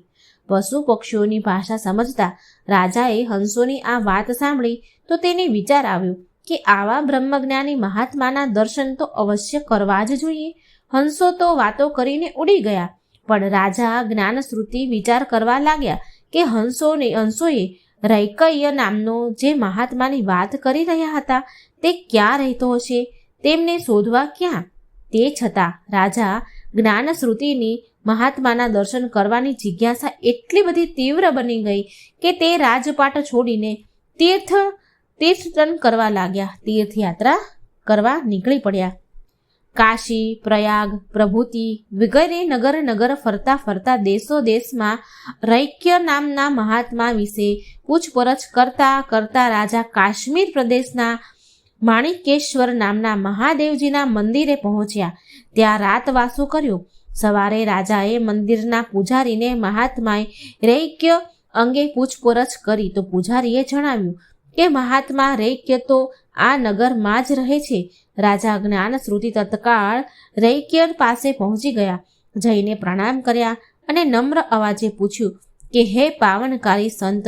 પશુ પક્ષીઓની ભાષા સમજતા રાજાએ હંસોની આ વાત સાંભળી તો તેને વિચાર આવ્યો કે આવા બ્રહ્મજ્ઞાની મહાત્માના દર્શન તો અવશ્ય કરવા જ જોઈએ. હંસો તો વાતો કરીને ઉડી ગયા, પણ રાજા જ્ઞાનશ્રુતિ વિચાર કરવા લાગ્યા કે હંસોએ રૈકય નામનો જે મહાત્માની વાત કરી રહ્યા હતા તે ક્યાં રહેતો હશે, તેમને શોધવા ક્યાં? તે છતાં રાજા જ્ઞાનશ્રુતિની મહાત્માના દર્શન કરવાની જિજ્ઞાસા એટલી બધી તીવ્ર બની ગઈ કે તે રાજપાટ છોડીને તીર્થટન કરવા લાગ્યા. તીર્થયાત્રા કરવા નીકળી પડ્યા. કાશી, પ્રયાગ, પ્રભુતિ વગેરે નગર ફરતા ફરતા દેશમાં રૈક્ય નામના મહાત્મા વિશે પૂછપરછ કરતા રાજા કાશ્મીર પ્રદેશના માણિકેશ્વર નામના મહાદેવજીના મંદિરે પહોંચ્યા. ત્યાં રાતવાસો કર્યો. સવારે રાજાએ મંદિરના પૂજારીને મહાત્માએ રૈક્ય અંગે પૂછપરછ કરી તો પૂજારીએ જણાવ્યું કે મહાત્મા રૈક્ય તો આ નગરમાં જ રહે છે. રાજા જ્ઞાનશ્રુતિ તત્કાળ રૈક્ય પાસે પહોંચી ગયા. જઈને પ્રણામ કર્યા અને નમ્ર અવાજે પૂછ્યું કે હે પાવનકારી સંત,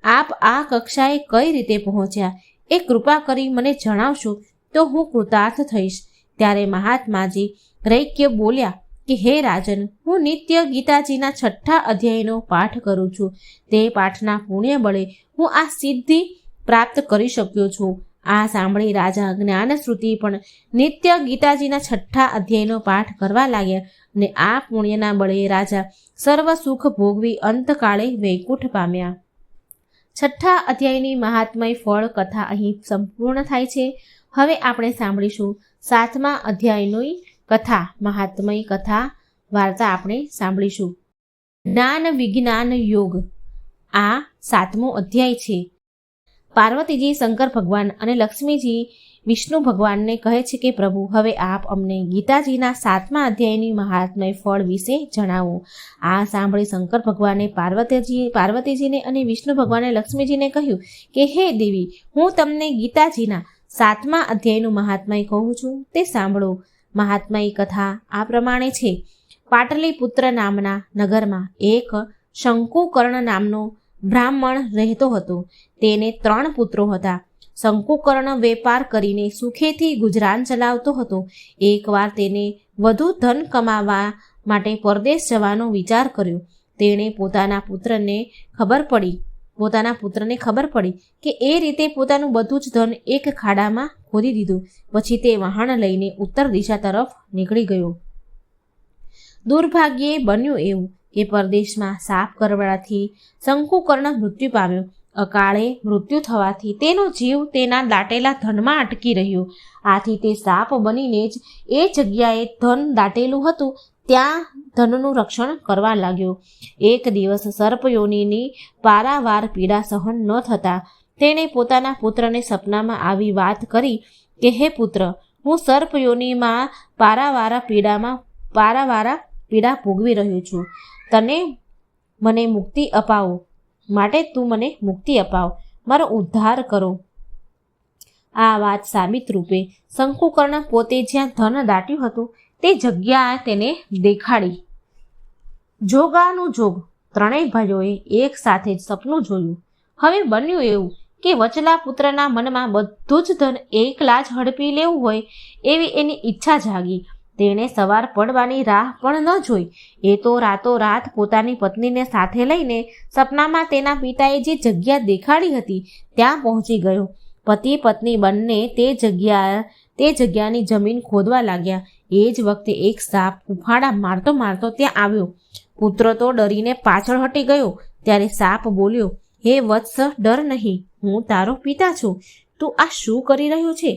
આપ આ કક્ષાએ કઈ રીતે પહોંચ્યા? એ કૃપા કરી મને જણાવશો તો હું કૃતાર્થ થઈશ. ત્યારે મહાત્માજી રૈક્ય બોલ્યા કે હે રાજન, હું નિત્ય ગીતાજીના 6થા અધ્યાયનો પાઠ કરું છું. તે પાઠના પુણ્ય બળે હું આ સિદ્ધિ પ્રાપ્ત કરી શક્યો છું. આ સાંભળી રાજા જ્ઞાનશ્રુતિ પણ નિત્ય ગીતાજીના 6થા અધ્યાયનો પાઠ કરવા લાગ્યા અને આ પુણ્યના બળે રાજા સર્વ સુખ ભોગવી અંતકાળે વૈકુંઠ પામ્યા. 6થા અધ્યાયની મહાત્મય ફળ કથા અહીં સંપૂર્ણ થાય છે. હવે આપણે સાંભળીશું 7મા અધ્યાયની કથા, મહાત્મય કથા વાર્તા આપણે સાંભળીશું. જ્ઞાન વિજ્ઞાન યોગ. આ 7મો અધ્યાય છે. પાર્વતીજી શંકર ભગવાન અને લક્ષ્મીજી વિષ્ણુ ભગવાનને કહે છે કે પ્રભુ, હવે આપ અમને ગીતાજીના 7મા અધ્યાયની મહાત્મય ફળ વિશે જણાવો. આ સાંભળી શંકર ભગવાને પાર્વતીજીને અને વિષ્ણુ ભગવાને લક્ષ્મીજીને કહ્યું કે હે દેવી, હું તમને ગીતાજીના 7મા અધ્યાયનું મહાત્મય કહું છું, તે સાંભળો. મહાત્મય કથા આ પ્રમાણે છે. પાટલીપુત્ર નામના નગરમાં એક શંકુકર્ણ નામનો બ્રાહ્મણ રહેતો હતો. તેને 3 પુત્રો હતા. શંકુકર્ણ વેપાર કરીને સુખેથી ગુજરાન ચલાવતો હતો. એકવાર તેને વધુ ધન કમાવા માટે પરદેશ જવાનો વિચાર કર્યો. તેણે પોતાના પુત્રને ખબર પડી કે એ રીતે પોતાનું બધું જ ધન એક ખાડામાં ખોદી દીધું. પછી તે વહાણ લઈને ઉત્તર દિશા તરફ નીકળી ગયો. દુર્ભાગ્યે બન્યું એવું કે પરદેશમાં સાપ કરડવાથી શંકુકર્ણ મૃત્યુ પામ્યો. અકાળે મૃત્યુ થવાથી તેનો જીવ તેના દાટેલા ધનમાં અટકી રહ્યો. આથી તે સાપ બનીને જ એ જગ્યાએ ધન દાટેલું હતું ત્યાં ધનનું રક્ષણ કરવા લાગ્યો. એક દિવસ સર્પયોનીની પારાવાર પીડા સહન ન થતા તેણે પોતાના પુત્રને સપનામાં આવી વાત કરી કે હે પુત્ર, હું સર્પયોનીમાં પારાવારા પીડા ભોગવી રહ્યો છું. મને મુક્તિ અપાવો માટે તું મને મુક્તિ અપાવ, મારો ઉદ્ધાર કરો. આ વાત સાબિત રૂપે શંકુકર્ણ પોતે જ્યાં ધન દાટ્યું હતું તે જગ્યા તેને દેખાડી. જોગાનું જોગ. 3 ભાઈઓએ એક સાથે જ સપનું જોયું. હવે બન્યું એવું કે વચલા પુત્રના મનમાં બધું જ ધન એકલા જ હડપી લેવું હોય એવી એની ઈચ્છા જાગી. તેણે સવાર પડવાની રાહ પણ ન જોઈ. એ તો રાતોરાત પોતાની પત્નીને સાથે લઈને સપનામાં તેના પિતાએ જે જગ્યા દેખાડી હતી ત્યાં પહોંચી ગયો. પતિ પત્ની બંને તે જગ્યાની જમીન ખોદવા લાગ્યા. એ જ વખતે એક સાપ ઉફાળા મારતો મારતો ત્યાં આવ્યો. પુત્ર તો ડરીને પાછળ હટી ગયો. ત્યારે સાપ બોલ્યો, હે વત્સ, ડર નહીં, હું તારો પિતા છું. તું આ શું કરી રહ્યો છે?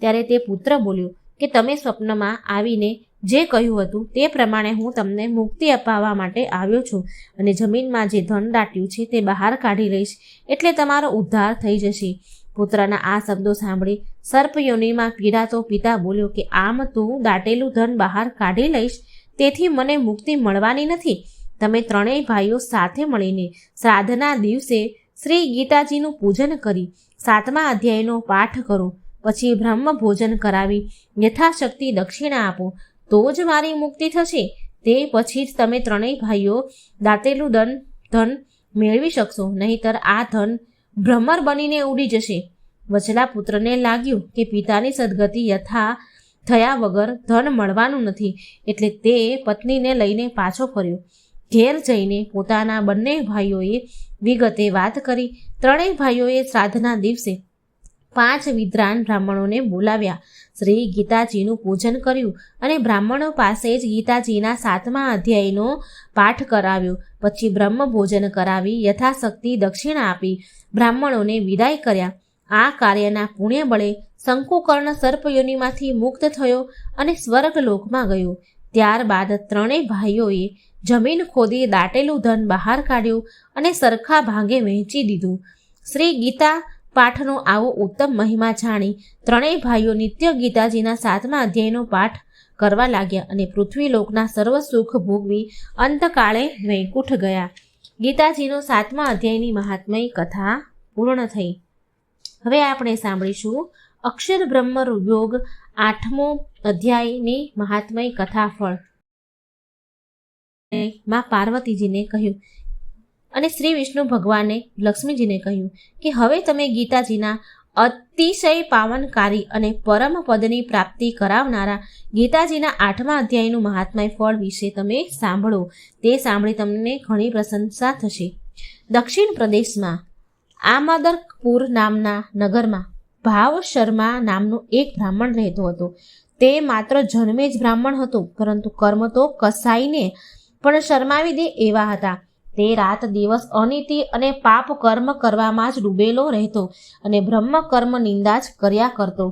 ત્યારે તે પુત્ર બોલ્યો કે તમે સ્વપ્નમાં આવીને જે કહ્યું હતું તે પ્રમાણે હું તમને મુક્તિ અપાવવા માટે આવ્યો છું અને જમીનમાં જે ધન દાટ્યું છે તે બહાર કાઢી લઈશ, એટલે તમારો ઉદ્ધાર થઈ જશે. પુત્રના આ શબ્દો સાંભળી સર્પયોનીમાં પીડાતો પિતા બોલ્યો કે આમ તું દાટેલું ધન બહાર કાઢી લઈશ, તેથી મને મુક્તિ મળવાની નથી. તમે ત્રણેય ભાઈઓ સાથે મળીને શ્રાદ્ધના દિવસે શ્રી ગીતાજીનું પૂજન કરી 7મા અધ્યાયનો પાઠ કરો, પછી બ્રહ્મ ભોજન કરાવી યથાશક્તિ દક્ષિણા આપો, તો જ મારી મુક્તિ થશે. તે પછી જ તમે ત્રણેય ભાઈઓ દાટેલું ધન મેળવી શકશો, નહીંતર આ ધન ભ્રમર બનીને ઉડી જશે. વચલા પુત્રને લાગ્યું કે પિતાની સદગતિ થયા વગર ધન મળવાનું નથી, એટલે તે પત્નીને લઈને પાછો ફર્યો. ઘેર જઈને પોતાના બંને ભાઈઓએ વિગતે વાત કરી. ત્રણેય ભાઈઓએ શ્રાદ્ધના દિવસે 5 વિદ્વાન બ્રાહ્મણોને બોલાવ્યા, શ્રી ગીતાજીનું પૂજન કર્યું અને બ્રાહ્મણો પાસે જ ગીતાજીના 7મા અધ્યાયનો પાઠ કરાવ્યો. પછી બ્રહ્મ ભોજન કરાવી યથાશક્તિ દક્ષિણા આપી બ્રાહ્મણોને વિદાય કર્યા. આ કાર્યના પુણ્ય બળે શંકુકર્ણ સર્પયોનીમાંથી મુક્ત થયો અને સ્વર્ગલોકમાં ગયો. ત્યારબાદ ત્રણેય ભાઈઓએ જમીન ખોદી દાટેલું ધન બહાર કાઢ્યું અને સરખા ભાગે વહેંચી દીધું. શ્રી ગીતા પાઠનો આવો ઉત્તમ મહિમા જાણી ત્રણેય ભાઈઓ નિત્ય ગીતાજીના 7મા અધ્યાયનો પાઠ કરવા લાગ્યા અને પૃથ્વીલોકના સર્વ સુખ ભોગવી અંતકાળે વૈકુંઠ ગયા. ગીતાજીનો 7મા અધ્યાયની મહાત્મય કથા પૂર્ણ થઈ. હવે આપણે સાંભળીશું અક્ષર બ્રહ્મ યોગ 8મો અધ્યાયની મહાત્મય કથા ફળ. માં પાર્વતીજીને કહ્યું અને શ્રી વિષ્ણુ ભગવાને લક્ષ્મીજીને કહ્યું કે હવે તમે ગીતાજીના અતિશય પાવનકારી અને પરમ પદની પ્રાપ્તિ કરાવનારા ગીતાજીના 8મા અધ્યાયનું મહાત્મય ફળ વિશે તમે સાંભળો. તે સાંભળી તમને ઘણી પ્રશંસા થશે. દક્ષિણ પ્રદેશમાં આમદરપુર નામના નગરમાં ભાવ શર્મા નામનો એક બ્રાહ્મણ રહેતો હતો. તે માત્ર જન્મે જ બ્રાહ્મણ હતો, પરંતુ કર્મ તો કસાઈને પણ શરમાવી દે એવા હતા. તે રાત દિવસ અનીતિ અને પાપ કર્મ કરવામાં જ ડૂબેલો રહેતો અને બ્રહ્મ કર્મ નિંદા જ કર્યા કરતો.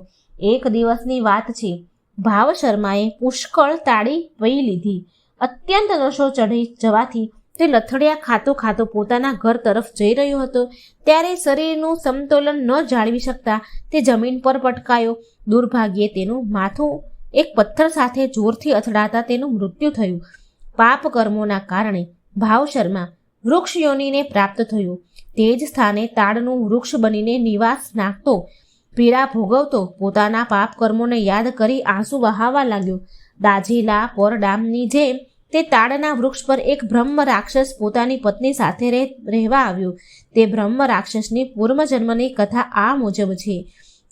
એક દિવસની વાત છે. ભાવ શર્માએ પુષ્કળ તાળી પી લીધી. અત્યંત નશો ચઢી જવાથી તે લથડિયા ખાતો પોતાના ઘર તરફ જઈ રહ્યો હતો. ત્યારે શરીરનું સમતોલન ન જાળવી શકતા તે જમીન પર પટકાયો. દુર્ભાગ્યે તેનું માથું એક પથ્થર સાથે જોરથી અથડાતા તેનું મૃત્યુ થયું. પાપ કર્મોના કારણે ભાવ શર્મા વૃક્ષ યોનિને પ્રાપ્ત થયું. તે જ સ્થાને તાડનું વૃક્ષ બનીને નિવાસ નાખતો, પીડા ભોગવતો, પોતાના પાપ કર્મોને યાદ કરી આંસુ વહાવા લાગ્યો. દાઝેલા પરડામની જેમ તે તાડના વૃક્ષ પર એક બ્રહ્મ રાક્ષસ પોતાની પત્ની સાથે રહેવા આવ્યો. તે બ્રહ્મ રાક્ષસની પૂર્વજન્મની કથા આ મુજબ છે.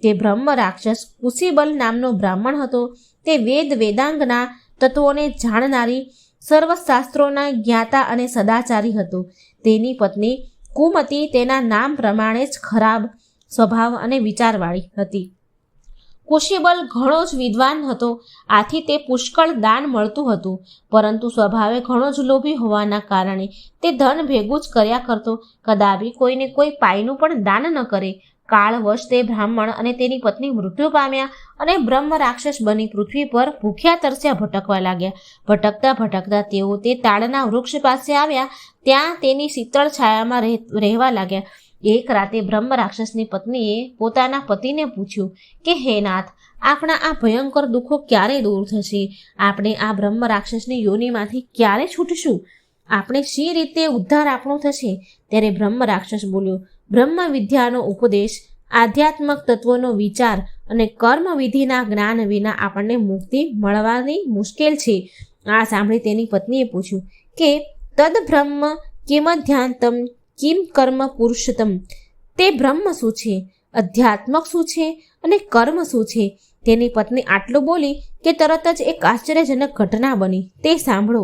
તે બ્રહ્મ રાક્ષસ કુશીબલ નામનો બ્રાહ્મણ હતો. તે વેદાંગના તત્વોને જાણનારી, સર્વશાસ્ત્રોના જ્ઞાતા અને સદાચારી હતો. તેની પત્ની કુમતી તેના નામ પ્રમાણે જ ખરાબ સ્વભાવ અને વિચારવાળી હતી. કુશીબલ ઘણો જ વિદ્વાન હતો, આથી તે પુષ્કળ દાન મળતું હતું, પરંતુ સ્વભાવે ઘણો જ લોભી હોવાના કારણે તે ધન ભેગું જ કર્યા કરતો, કદાપી કોઈને કોઈ પાયનું પણ દાન ન કરે. કાળવશ તે બ્રાહ્મણ અને તેની પત્ની મૃત્યુ પામ્યા અને બ્રહ્મ રાક્ષસ બની પૃથ્વી પર ભૂખ્યા તરસ્યા ભટકવા લાગ્યા. ભટકતા તેઓ તે તાડના વૃક્ષ પાસે આવ્યા. ત્યાં તેની શીતળ છાયામાં રહેવા લાગ્યા. એક રાતે બ્રહ્મ રાક્ષસની પત્નીએ પોતાના પતિને પૂછ્યું કે હે નાથ, આપણા આ ભયંકર દુઃખો ક્યારે દૂર થશે? આપણે આ બ્રહ્મ રાક્ષસની યોનિમાંથી ક્યારે છૂટશું? આપણે શી રીતે ઉદ્ધાર આપણો થશે? ત્યારે બ્રહ્મ રાક્ષસ બોલ્યો, બ્રહ્મ વિદ્યાનો ઉપદેશ, આધ્યાત્મક તત્વોનો વિચાર અને કર્મ વિધિના જ્ઞાન વિના આપણને મુક્તિ મળવાની મુશ્કેલ છે. આ સાંભળી તેની પત્નીએ પૂછ્યું કે તદ બ્રહ્મ કિમધ્યાંતમ કિમ કર્મ પુરુષતમ. તે બ્રહ્મ શું છે, અધ્યાત્મક શું છે અને કર્મ શું છે? તેની પત્ની આટલું બોલી કે તરત જ એક આશ્ચર્યજનક ઘટના બની. તે સાંભળો.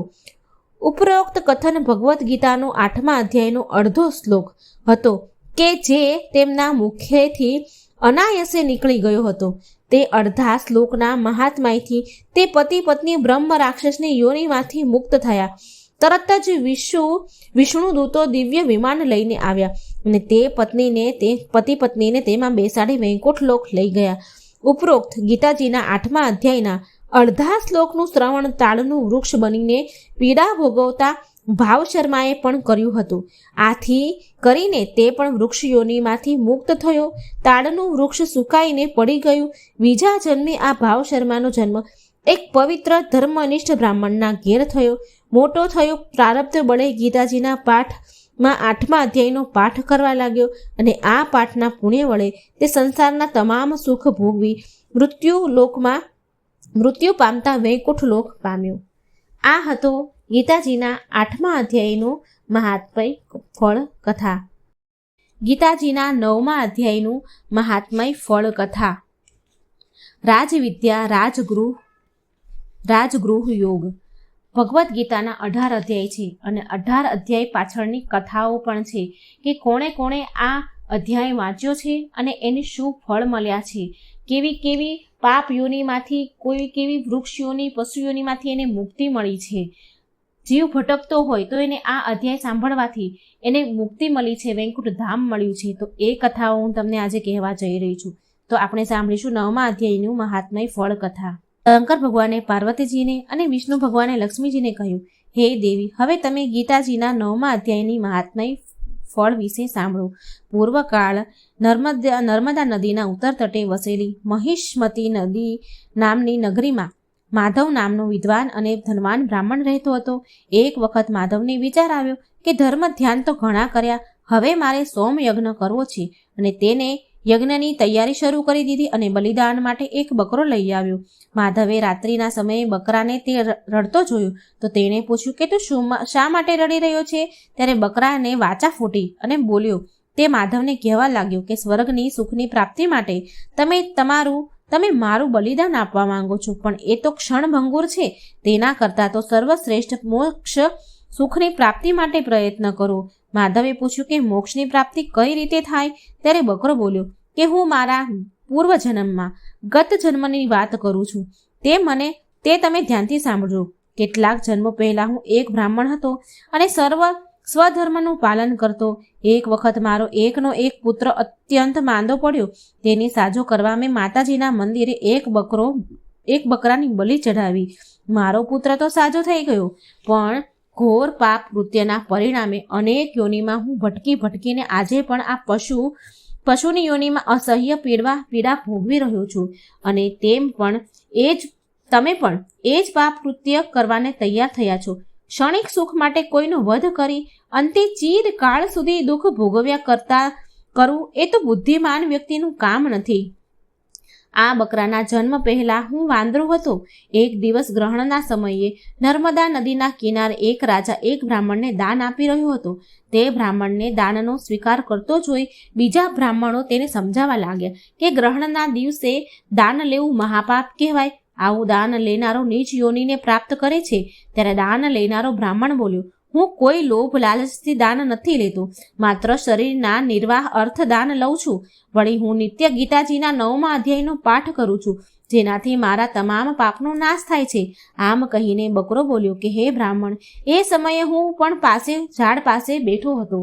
ઉપરોક્ત કથન ભગવદ્ ગીતાનો 8મા અધ્યાયનો અડધો શ્લોક હતો કે જે તેમના મુખેથી અનાયાસે નીકળી ગયો હતો. તે અડધા શ્લોકના મહાત્મ્યથી તે પતિ પત્ની બ્રહ્મ રાક્ષસની યોનિમાંથી મુક્ત થયા. તરત જ વિષ્ણુ દૂતો દિવ્ય વિમાન લઈને આવ્યા અને તે પતિ પત્નીને તેમાં બેસાડી વૈકુંઠ લોક લઈ ગયા. ઉપરોક્ત ગીતાજીના 8મા અધ્યાયના અડધા શ્લોકનું શ્રવણ તાળનું વૃક્ષ બનીને પીડા ભોગવતા ભાવ શર્માએ પણ કર્યું હતું. આથી કરીને તે પણ વૃક્ષ યોનિમાંથી મુક્ત થયો. તાળનું વૃક્ષ સુકાઈને પડી ગયું. બીજા જન્મે આ ભાવ શર્માનો જન્મ એક પવિત્ર ધર્મનિષ્ઠ બ્રાહ્મણના ઘેર થયો. મોટો થયો. પ્રારબ્ધ બળે ગીતાજીના પાઠમાં 8મા અધ્યાયનો પાઠ કરવા લાગ્યો અને આ પાઠના પુણ્ય વડે તે સંસારના તમામ સુખ ભોગવી મૃત્યુ પામતા વૈકુંઠ લોક પામ્યો. આ હતો ગીતાજીના 8મા અધ્યાયનું મહાત્મય ફળ કથા. ગીતાજીના 9મા અધ્યાયનું મહાત્મય ફળ કથા. રાજવિદ્યા રાજગૃહ યોગ. ભગવદ્ ગીતાના 18 અધ્યાય છે અને 18 અધ્યાય પાછળની કથાઓ પણ છે કે કોણે કોણે આ અધ્યાય વાંચ્યો છે અને એને શું ફળ મળ્યા છે, કેવી પાપ યોનિમાંથી, કેવી વૃક્ષ યોની, પશુ યોનિમાંથી એને મુક્તિ મળી છે. જીવ ભટકતો હોય તો એને આ અધ્યાય સાંભળવાથી એને મુક્તિ મળી છે, વૈકુંઠ ધામ મળ્યું છે. તો એ કથાઓ હું તમને આજે કહેવા જઈ રહી છું. તો આપણે સાંભળીશું 9મા અધ્યાયનું મહાત્મય ફળ કથા. શંકર ભગવાને પાર્વતીજીને અને વિષ્ણુ ભગવાને લક્ષ્મીજીને કહ્યું, હે દેવી, હવે તમે ગીતાજીના 9મા અધ્યાયની મહાત્મય ફળ વિશે સાંભળો. પૂર્વકાળ નર્મદા નદીના ઉત્તર તટે વસેલી મહિષ્મતી નદી નામની નગરીમાં માધવ નામનો વિદ્વાન અને ધનવાન બ્રાહ્મણ રહેતો હતો. એક વખત માધવને વિચાર આવ્યો કે ધર્મ ધ્યાન તો ઘણા કર્યા, હવે મારે સોમ યજ્ઞ કરવો છે અને તેને યજ્ઞની તૈયારી શરૂ કરી દીધી અને બલિદાન માટે એક બકરો લઈ આવ્યો. માધવે રાત્રિના સમયે બકરાને તે રડતો જોયો તો તેણે પૂછ્યું કે તું શા માટે રડી રહ્યો છે? ત્યારે બકરાને વાચા ફૂટી અને બોલ્યો. તે માધવને કહેવા લાગ્યો કે સ્વર્ગની સુખની પ્રાપ્તિ માટે તમે મારું બલિદાન આપવા માંગો છો, પણ એ તો ક્ષણભંગુર છે. તેના કરતાં તો સર્વશ્રેષ્ઠ મોક્ષ સુખની પ્રાપ્તિ માટે પ્રયત્ન કરો. માધવે પૂછ્યું કે મોક્ષની પ્રાપ્તિ કઈ રીતે થાય? ત્યારે બકરો બોલ્યો કે હું મારા પૂર્વજન્મમાં ગત જન્મની વાત કરું છું. તે તમે ધ્યાનથી સાંભળજો. કેટલાક જન્મો પહેલા હું એક બ્રાહ્મણ હતો અને સ્વધર્મનું પાલન કરતો. એક વખત મારો એકનો એક પુત્ર અત્યંત માંદો પડ્યો. તેની સાજો કરવા મેં માતાજીના મંદિરે એક બકરાની બલિ ચઢાવી. મારો પુત્ર તો સાજો થઈ ગયો, પણ ઘોર પાપ કૃત્યના પરિણામે અનેક યોનિમાં હું ભટકીને આજે પણ આ પશુની યોનિમાં અસહ્ય પીડા ભોગવી રહ્યો છું. અને તમે પણ એ જ પાપ કૃત્ય કરવાને તૈયાર થયા છો. ક્ષણિક સુખ માટે કોઈનો વધ કરી અંતે ચીરકાળ સુધી દુઃખ ભોગવ્યા કરવું એ તો બુદ્ધિમાન વ્યક્તિનું કામ નથી. આ બકરાના જન્મ પહેલા હું વાંદરો હતો. એક દિવસ ગ્રહણના સમયે નર્મદા નદીના કિનારે એક રાજા એક બ્રાહ્મણને દાન આપી રહ્યો હતો. તે બ્રાહ્મણને દાનનો સ્વીકાર કરતો જોઈ બીજા બ્રાહ્મણો તેને સમજાવવા લાગ્યા કે ગ્રહણના દિવસે દાન લેવું મહાપાપ કહેવાય. આવું દાન લેનારો નીચ યોનિને પ્રાપ્ત કરે છે. ત્યારે દાન લેનારો બ્રાહ્મણ બોલ્યો, હું કોઈ લોભ લાલચથી દાન નથી લેતો, માત્ર શરીરના નિર્વાહ અર્થ દાન લઉં છું. વળી હું નિત્ય ગીતાજીના 9મા અધ્યાયનો પાઠ કરું છું, જેનાથી મારા તમામ પાપનો નાશ થાય છે. આમ કહીને બકરો બોલ્યો કે હે બ્રાહ્મણ, એ સમયે હું પણ ઝાડ પાસે બેઠો હતો.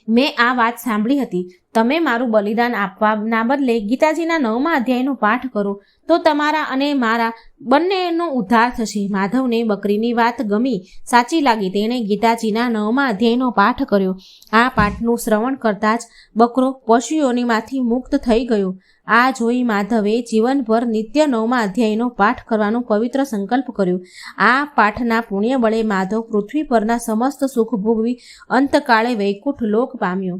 મેં આ વાત સાંભળી હતી. તમે મારું બલિદાન આપવાના બદલે ગીતાજીના 9મા અધ્યાયનો પાઠ કરો તો તમારા અને મારા બંનેનો ઉદ્ધાર થશે. માધવને બકરીની વાત ગમી, સાચી લાગી. તેણે ગીતાજીના 9મા અધ્યાયનો પાઠ કર્યો. આ પાઠનું શ્રવણ કરતાં જ બકરો પશુઓનીમાંથી મુક્ત થઈ ગયો. આ જોઈ માધવે જીવનભર નિત્ય 9મા અધ્યાયનો પાઠ કરવાનો પવિત્ર સંકલ્પ કર્યો. આ પાઠના પુણ્ય બળે માધવ પૃથ્વી પરના સમસ્ત સુખ ભોગવી અંતકાળે વૈકુંઠ લોક પામ્યો.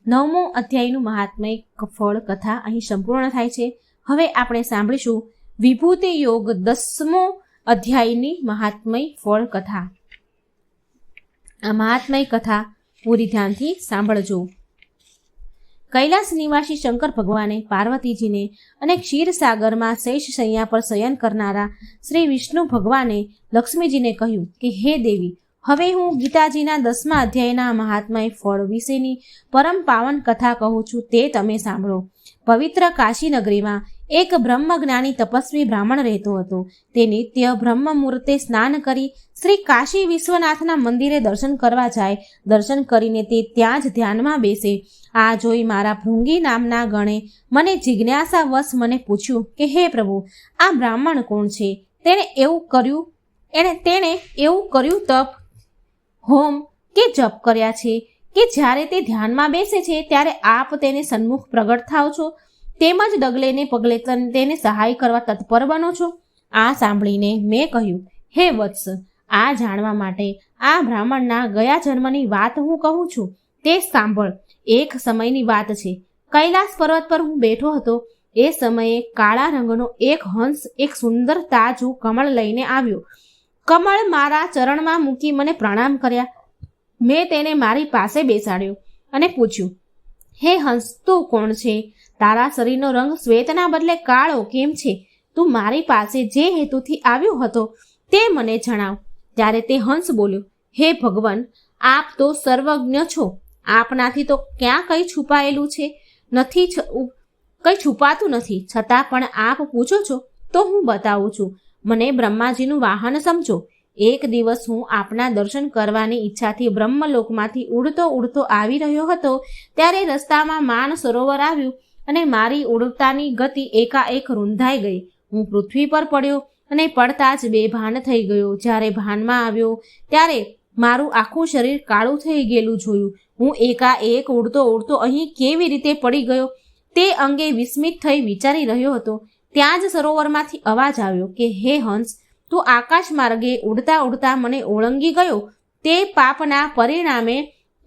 9મો અધ્યાયનું મહાત્મય ફળ કથા અહીં સંપૂર્ણ થાય છે. હવે આપણે સાંભળીશું વિભૂતિ યોગ 10મો અધ્યાયની મહાત્મય ફળ કથા. આ મહાત્મય કથા પૂરી ધ્યાનથી સાંભળજો. કૈલાસ નિવાસી શંકર ભગવાને પાર્વતીજીને અને ક્ષીરસાગરમાં શેષ શૈયા પર શયન કરનારા શ્રી વિષ્ણુ ભગવાને લક્ષ્મીજીને કહ્યું કે હે દેવી, હવે હું ગીતાજીના 10મા અધ્યાયના મહાત્મય ફળ વિશેની પરમ પાવન કથા કહું છું, તે તમે સાંભળો. પવિત્ર કાશી નગરીમાં એક બ્રહ્મજ્ઞાની તપસ્વી બ્રાહ્મણ રહેતો હતો. તે નિત્ય બ્રહ્મ મુહૂર્તે સ્નાન કરી શ્રી કાશી વિશ્વનાથના મંદિરે દર્શન કરવા જાય. દર્શન કરીને તે ત્યાં જ ધ્યાનમાં બેસે. આ જોઈ મારા ભૃંગી નામના ગણે મને જિજ્ઞાસાવશ મને પૂછ્યું કે હે પ્રભુ, આ બ્રાહ્મણ કોણ છે? તેણે એવું કર્યું તપ, હોમ કે જપ કર્યા છે કે જ્યારે તે ધ્યાનમાં બેસે છે ત્યારે આપ તેને સન્મુખ પ્રગટ થાવ છો, તેમજ ડગલે ને પગલે તેને સહાય કરવા તત્પર બનો છો? આ સાંભળીને મેં કહ્યું, હે વત્સ, આ જાણવા માટે આ બ્રાહ્મણના ગયા જન્મની વાત હું કહું છું, તે સાંભળ. એક સમયની વાત છે. કૈલાસ પર્વત પર હું બેઠો હતો. એ સમયે કાળા રંગનો એક હંસ એક સુંદર તાજું કમળ લઈને આવ્યો. કમળ મારા ચરણમાં મૂકી મને પ્રણામ કર્યા. મેં તેને મારી પાસે બેસાડ્યો અને પૂછ્યું, હે હંસ, તું કોણ છે? તારા શરીરનો રંગ શ્વેતના બદલે કાળો કેમ છે? તું મારી પાસે જે હેતુથી આવ્યો હતો તે મને જણાવ. ત્યારે તે હંસ બોલ્યો, હે ભગવાન, આપ તો સર્વજ્ઞ છો. આપનાથી તો ક્યાં કંઈ છુપાયેલું છે? કંઈ છુપાતું નથી. છતાં પણ આપ પૂછો છો તો હું બતાવું છું. મને બ્રહ્માજીનું વાહન સમજો. એક દિવસ હું આપના દર્શન કરવાની ઈચ્છાથી બ્રહ્મલોકમાંથી ઉડતો આવી રહ્યો હતો. ત્યારે રસ્તામાં માન સરોવર આવ્યું અને મારી ઉડતાની ગતિ એકાએક રૂંધાઈ ગઈ. હું પૃથ્વી પર પડ્યો અને પડતા જ બેભાન થઈ ગયો. જ્યારે ભાનમાં આવ્યો ત્યારે મારું આખું શરીર કાળું થઈ ગયેલું જોયું. હું એકાએક ઉડતો અહીં કેવી રીતે પડી ગયો તે અંગે વિસ્મિત થઈ વિચારી રહ્યો હતો. ત્યાં જ સરોવરમાંથી અવાજ આવ્યો કે હે હંસ, તું આકાશ માર્ગે ઉડતા મને ઓળંગી ગયો. તે પાપના પરિણામે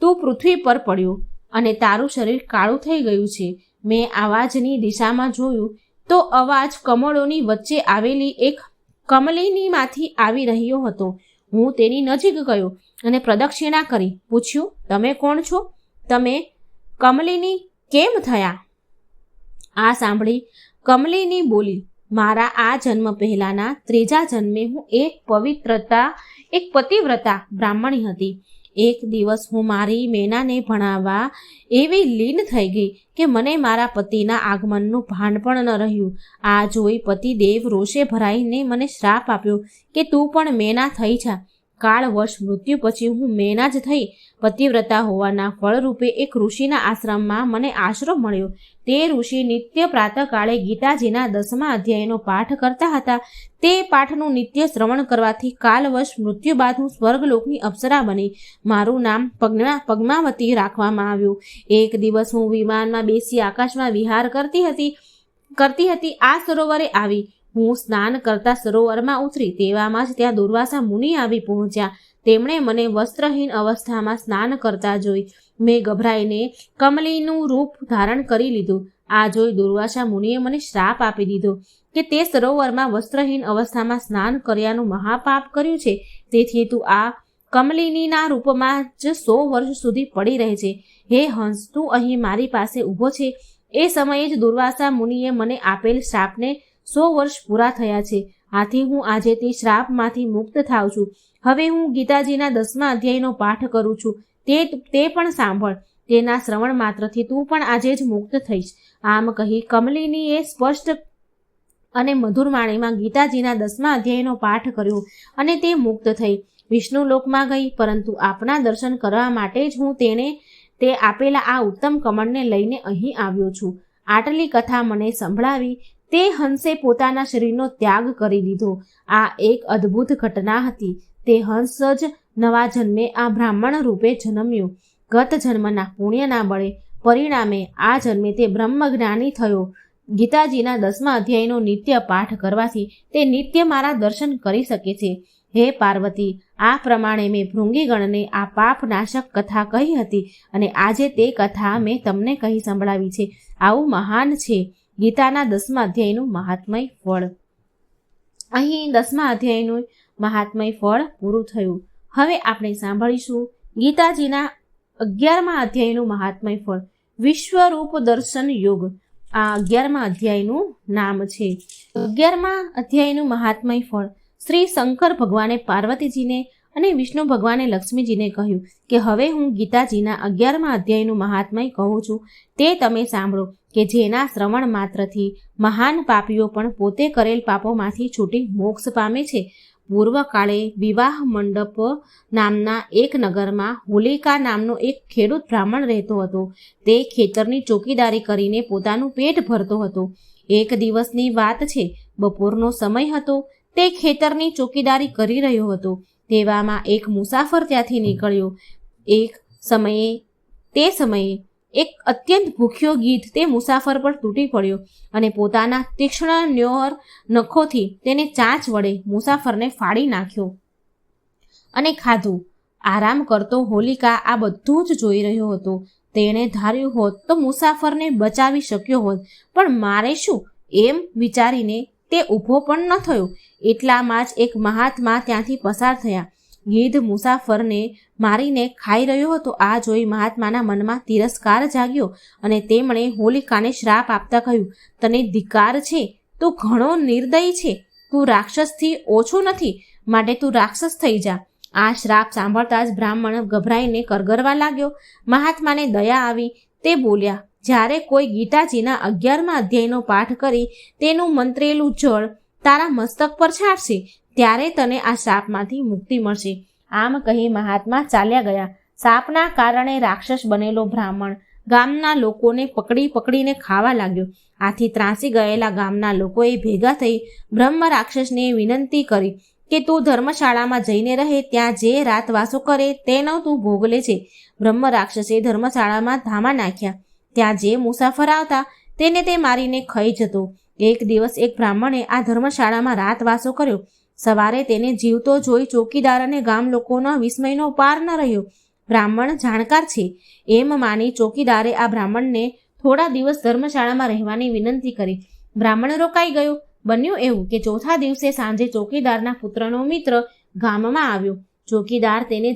તું પૃથ્વી પર પડ્યો અને તારું શરીર કાળું થઈ ગયું છે. મેં અવાજની દિશામાં જોયું તો અવાજ કમળોની વચ્ચે આવેલી એક કમલિનીમાંથી આવી રહ્યો હતો. હું તેની નજીક ગયો અને પ્રદક્ષિણા કરી પૂછ્યું, તમે કોણ છો? તમે કમલિની કેમ થયા? આ સાંભળી કમલિની બોલી, મારા આ જન્મ પહેલાના 3જા જન્મે હું એક પતિવ્રતા બ્રાહ્મણી હતી. એક દિવસ હું મારી મેનાને ભણાવવા એવી લીન થઈ ગઈ કે મને મારા પતિના આગમનનું ભાન પણ ન રહ્યું. આ જોઈ પતિદેવ રોષે ભરાઈને મને શ્રાપ આપ્યો કે તું પણ મેના થઈ જા. કાળવશ મૃત્યુ પછી હું મેના જ થઈ. પતિવ્રતા હોવાના ફળરૂપે એક ઋષિના આશ્રમમાં મને આશરો મળ્યો. તે ઋષિ નિત્ય પ્રાતઃકાળે ગીતાજીના 10મા અધ્યાયનો પાઠ કરતા હતા. તે પાઠનું નિત્ય શ્રવણ કરવાથી કાલવશ મૃત્યુ બાદ હું સ્વર્ગલોકની અપ્સરા બની. મારું નામ પદ્માવતી રાખવામાં આવ્યું. એક દિવસ હું વિમાનમાં બેસી આકાશમાં વિહાર કરતી હતી. આ સરોવરે આવી. હું સ્નાન કરતા સરોવરમાં ઉતરી તેવામાં જ ત્યાં દુર્વાસા મુનિ આવી પહોંચ્યા. તેમણે મને વસ્ત્રહીન અવસ્થામાં સ્નાન કરતા જોઈ. મેં ગભરાઈને કમલીનું રૂપ ધારણ કરી લીધું. આ જોઈ દુર્વાસા મુનિએ મને શ્રાપ આપી દીધો કે તે સરોવરમાં વસ્ત્રહીન અવસ્થામાં સ્નાન કર્યાનું મહાપાપ કર્યું છે. તેથી તું આ કમલિનીના રૂપમાં જ 100 વર્ષ સુધી પડી રહે છે. હે હંસ, તું અહીં મારી પાસે ઊભો છે. એ સમયે જ દુર્વાસા મુનિએ મને આપેલ શ્રાપને 100 વર્ષ પૂરા થયા છે. આથી હું આજે તે શ્રાપમાંથી મુક્ત થાઉં છું. હવે હું ગીતાજીના 10મા અધ્યાયનો પાઠ કરું છું. તે પણ સાંભળ. તેના શ્રવણ માત્રથી તું પણ આજે જ મુક્ત થઈશ. આમ કહી કમલિનીએ સ્પષ્ટ અને મધુર વાણીમાં ગીતાજીના 10મા અધ્યાયનો પાઠ કર્યો અને તે મુક્ત થઈ વિષ્ણુ લોકમાં ગઈ. પરંતુ આપના દર્શન કરવા માટે જ હું તે આપેલા આ ઉત્તમ કમળને લઈને અહીં આવ્યો છું. આટલી કથા મને સંભળાવી તે હંસે પોતાના શરીરનો ત્યાગ કરી દીધો. આ એક અદ્ભુત ઘટના હતી. તે હંસ જ નવા જન્મે આ બ્રાહ્મણ રૂપે જન્મ્યો. ગત જન્મના પુણ્યના બળે પરિણામે આ જન્મે તે બ્રહ્મજ્ઞાની થયો. ગીતાજીના 10મા અધ્યાયનો નિત્ય પાઠ કરવાથી તે નિત્ય મારા દર્શન કરી શકે છે. હે પાર્વતી, આ પ્રમાણે મેં ભૃંગીગણને આ પાપનાશક કથા કહી હતી અને આજે તે કથા મેં તમને કહી સંભળાવી છે. આવું મહાન છે ગીતાના 10મા અધ્યાયનું મહાત્મય ફળ. અહીં 10મા અધ્યાયનું મહાત્મય ફળ પૂરું થયું. હવે આપણે સાંભળીશું ગીતાજીના 11મા અધ્યાયનું મહાત્મય ફળ. વિશ્વરૂપ દર્શન યોગ આ 11મા અધ્યાયનું નામ છે. 11મા અધ્યાયનું મહાત્મય ફળ. શ્રી શંકર ભગવાને પાર્વતીજીને અને વિષ્ણુ ભગવાને લક્ષ્મીજીને કહ્યું કે હવે હું ગીતાજીના 11મા અધ્યાયનું મહાત્મય કહું છું, તે તમે સાંભળો કે જેના શ્રવણ માત્રથી મહાન પાપીઓ પણ પોતે કરેલ પાપોમાંથી છૂટી મોક્ષ પામે છે. પૂર્વકાળે વિવાહ મંડપ નામના એક નગરમાં હોલિકા નામનો એક ખેડૂત બ્રાહ્મણ રહેતો હતો. તે ખેતરની ચોકીદારી કરીને પોતાનું પેટ ભરતો હતો. એક દિવસની વાત છે. બપોરનો સમય હતો. તે ખેતરની ચોકીદારી કરી રહ્યો હતો. તેવામાં એક મુસાફર ત્યાંથી નીકળ્યો. તે સમયે એક અત્યંત ભૂખ્યો ગીધ તે મુસાફર પર તૂટી પડ્યો અને પોતાના તીક્ષ્ણ ન્યોર નખોથી તેને ચાંચ વડે મુસાફરને ફાડી નાખ્યો અને ખાધું. આરામ કરતો હોલિકા આ બધું જ જોઈ રહ્યો હતો. તેણે ધાર્યું હોત તો મુસાફરને બચાવી શક્યો હોત, પણ મારે શું એમ વિચારીને તે ઊભો પણ ન થયો. એટલામાં જ એક મહાત્મા ત્યાંથી પસાર થયા. ગીધ મુસાફરને મારીને ખાઈ રહ્યો હતો. આ જોઈ મહાત્માના મનમાં તિરસ્કાર જાગ્યો અને તેમણે હોલિકાને શ્રાપ આપતા કહ્યું, તને ધિક્કાર છે, તું ઘણો નિર્દયી છે. તું રાક્ષસથી ઓછો નથી, માટે તું રાક્ષસ થઈ જા. આ શ્રાપ સાંભળતા જ બ્રાહ્મણ ગભરાઈને કરગરવા લાગ્યો. મહાત્માને દયા આવી. તે બોલ્યા, જ્યારે કોઈ ગીતાજીના 11મા અધ્યાયનો પાઠ કરી તેનું મંત્રેલું જળ તારા મસ્તક પર છાંટશે, ત્યારે તને આ શાપમાંથી મુક્તિ મળશે. આમ કહી મહાત્મા ચાલ્યા ગયા. શાપના કારણે રાક્ષસ બનેલો બ્રાહ્મણ ગામના લોકોને પકડીને ખાવા લાગ્યો. આથી ત્રાસી ગયેલા ગામના લોકોએ ભેગા થઈ બ્રહ્મ રાક્ષસને વિનંતી કરી કે તું ધર્મશાળામાં જઈને રહે, ત્યાં જે રાતવાસો કરે તેનો તું ભોગ લેજે. બ્રહ્મ રાક્ષસે ધર્મશાળામાં ધામા નાખ્યા. ત્યાં જે મુસાફર આવતા તેને તે મારીને ખાઈ જતો. એક દિવસ એક બ્રાહ્મણે આ ધર્મશાળામાં રાતવાસો કર્યો. સવારે તેને જીવતો જોઈ ચોકીદાર અને ગામ લોકોનો વિસ્મયનો પાર ન રહ્યો. બ્રાહ્મણ જાણકાર છે એમ માની ચોકીદારે આ બ્રાહ્મણને થોડા દિવસ ધર્મશાળામાં રહેવાની વિનંતી કરી. બ્રાહ્મણ રોકાઈ ગયો. બન્યું એવું કે ચોથા દિવસે સાંજે ચોકીદારના પુત્રનો મિત્ર ગામમાં આવ્યો. ચોકીદાર તેને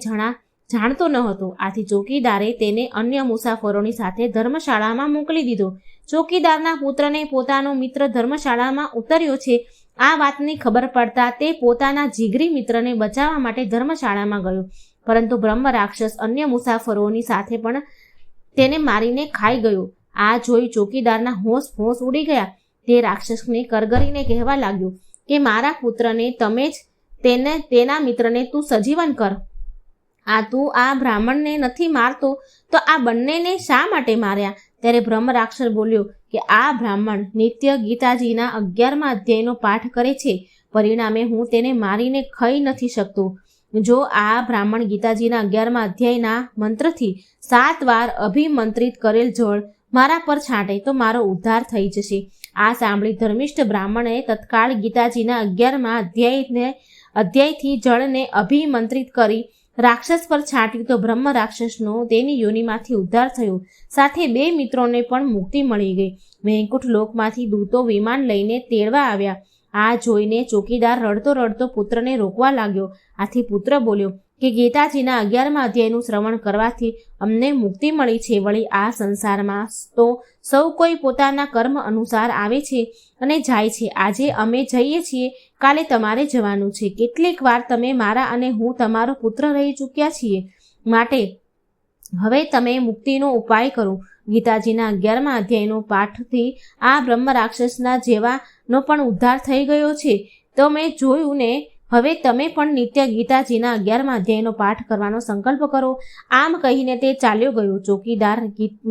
જાણતો ન હતો. આથી ચોકીદારે તેને અન્ય મુસાફરોની સાથે ધર્મશાળામાં મોકલી દીધો. ચોકીદારના પુત્રને પોતાનો મિત્ર ધર્મશાળામાં ઉતર્યો છે આ વાતની ખબર પડતા તે પોતાના જીગરી મિત્રને બચાવવા માટે ધર્મશાળામાં ગયો. પરંતુ બ્રહ્મ રાક્ષસ અન્ય મુસાફરોની સાથે પણ તેને મારીને ખાઈ ગયો. આ જોઈ ચોકીદારના હોશ ઉડી ગયા. તે રાક્ષસને કરગરીને કહેવા લાગ્યો કે મારા પુત્રને તમે જ તેના મિત્રને તું સજીવન કર. તું આ બ્રાહ્મણને નથી મારતો તો આ બંનેને શા માટે માર્યા? ત્યારે બ્રહ્મ રાક્ષસ બોલ્યો કે આ બ્રાહ્મણ નિત્ય ગીતાજીના 11મા અધ્યાયનો પાઠ કરે છે, પરિણામે હું તેને મારીને ખાઈ નથી શકતો. જો આ બ્રાહ્મણ ગીતાજીના 11મા અધ્યાયના મંત્રથી 7 વાર અભિમંત્રિત કરેલ જળ મારા પર છાંટે તો મારો ઉદ્ધાર થઈ જશે. આ સાંભળી ધર્મિષ્ઠ બ્રાહ્મણે તત્કાળ ગીતાજીના 11મા અધ્યાયથી જળને અભિમંત્રિત કરી રાક્ષસ પર છાંટ્યું તો બ્રહ્મ રાક્ષસનો તેની યોનિમાંથી ઉદ્ધાર થયો. સાથે 2 મિત્રોને પણ મુક્તિ મળી ગઈ. વૈકુંઠ લોકમાંથી દૂતો વિમાન લઈને તેડવા આવ્યા. આ જોઈને ચોકીદાર રડતો પુત્રને રોકવા લાગ્યો. આથી પુત્ર બોલ્યો કે ગીતાજીના 11મા અધ્યાયનું શ્રવણ કરવાથી અમને મુક્તિ મળી છે. વળી આ સંસારમાં તો સૌ કોઈ પોતાના કર્મ અનુસાર આવે છે અને જાય છે. આજે અમે જઈએ છીએ, કાલે તમારે જવાનું છે. કેટલીક વાર તમે મારા અને હું તમારો પુત્ર રહી ચૂક્યા છીએ, માટે હવે તમે મુક્તિનો ઉપાય કરો. ગીતાજીના 11મા અધ્યાયનો પાઠથી આ બ્રહ્મ રાક્ષસના જેવાનો પણ ઉદ્ધાર થઈ ગયો છે. તો મેં જોયું ને, હવે તમે પણ નિત્ય ગીતાજીના 11મા અધ્યાયનો પાઠ કરવાનો સંકલ્પ કરો. આમ કહીને તે ચાલ્યો ગયો. ચોકીદાર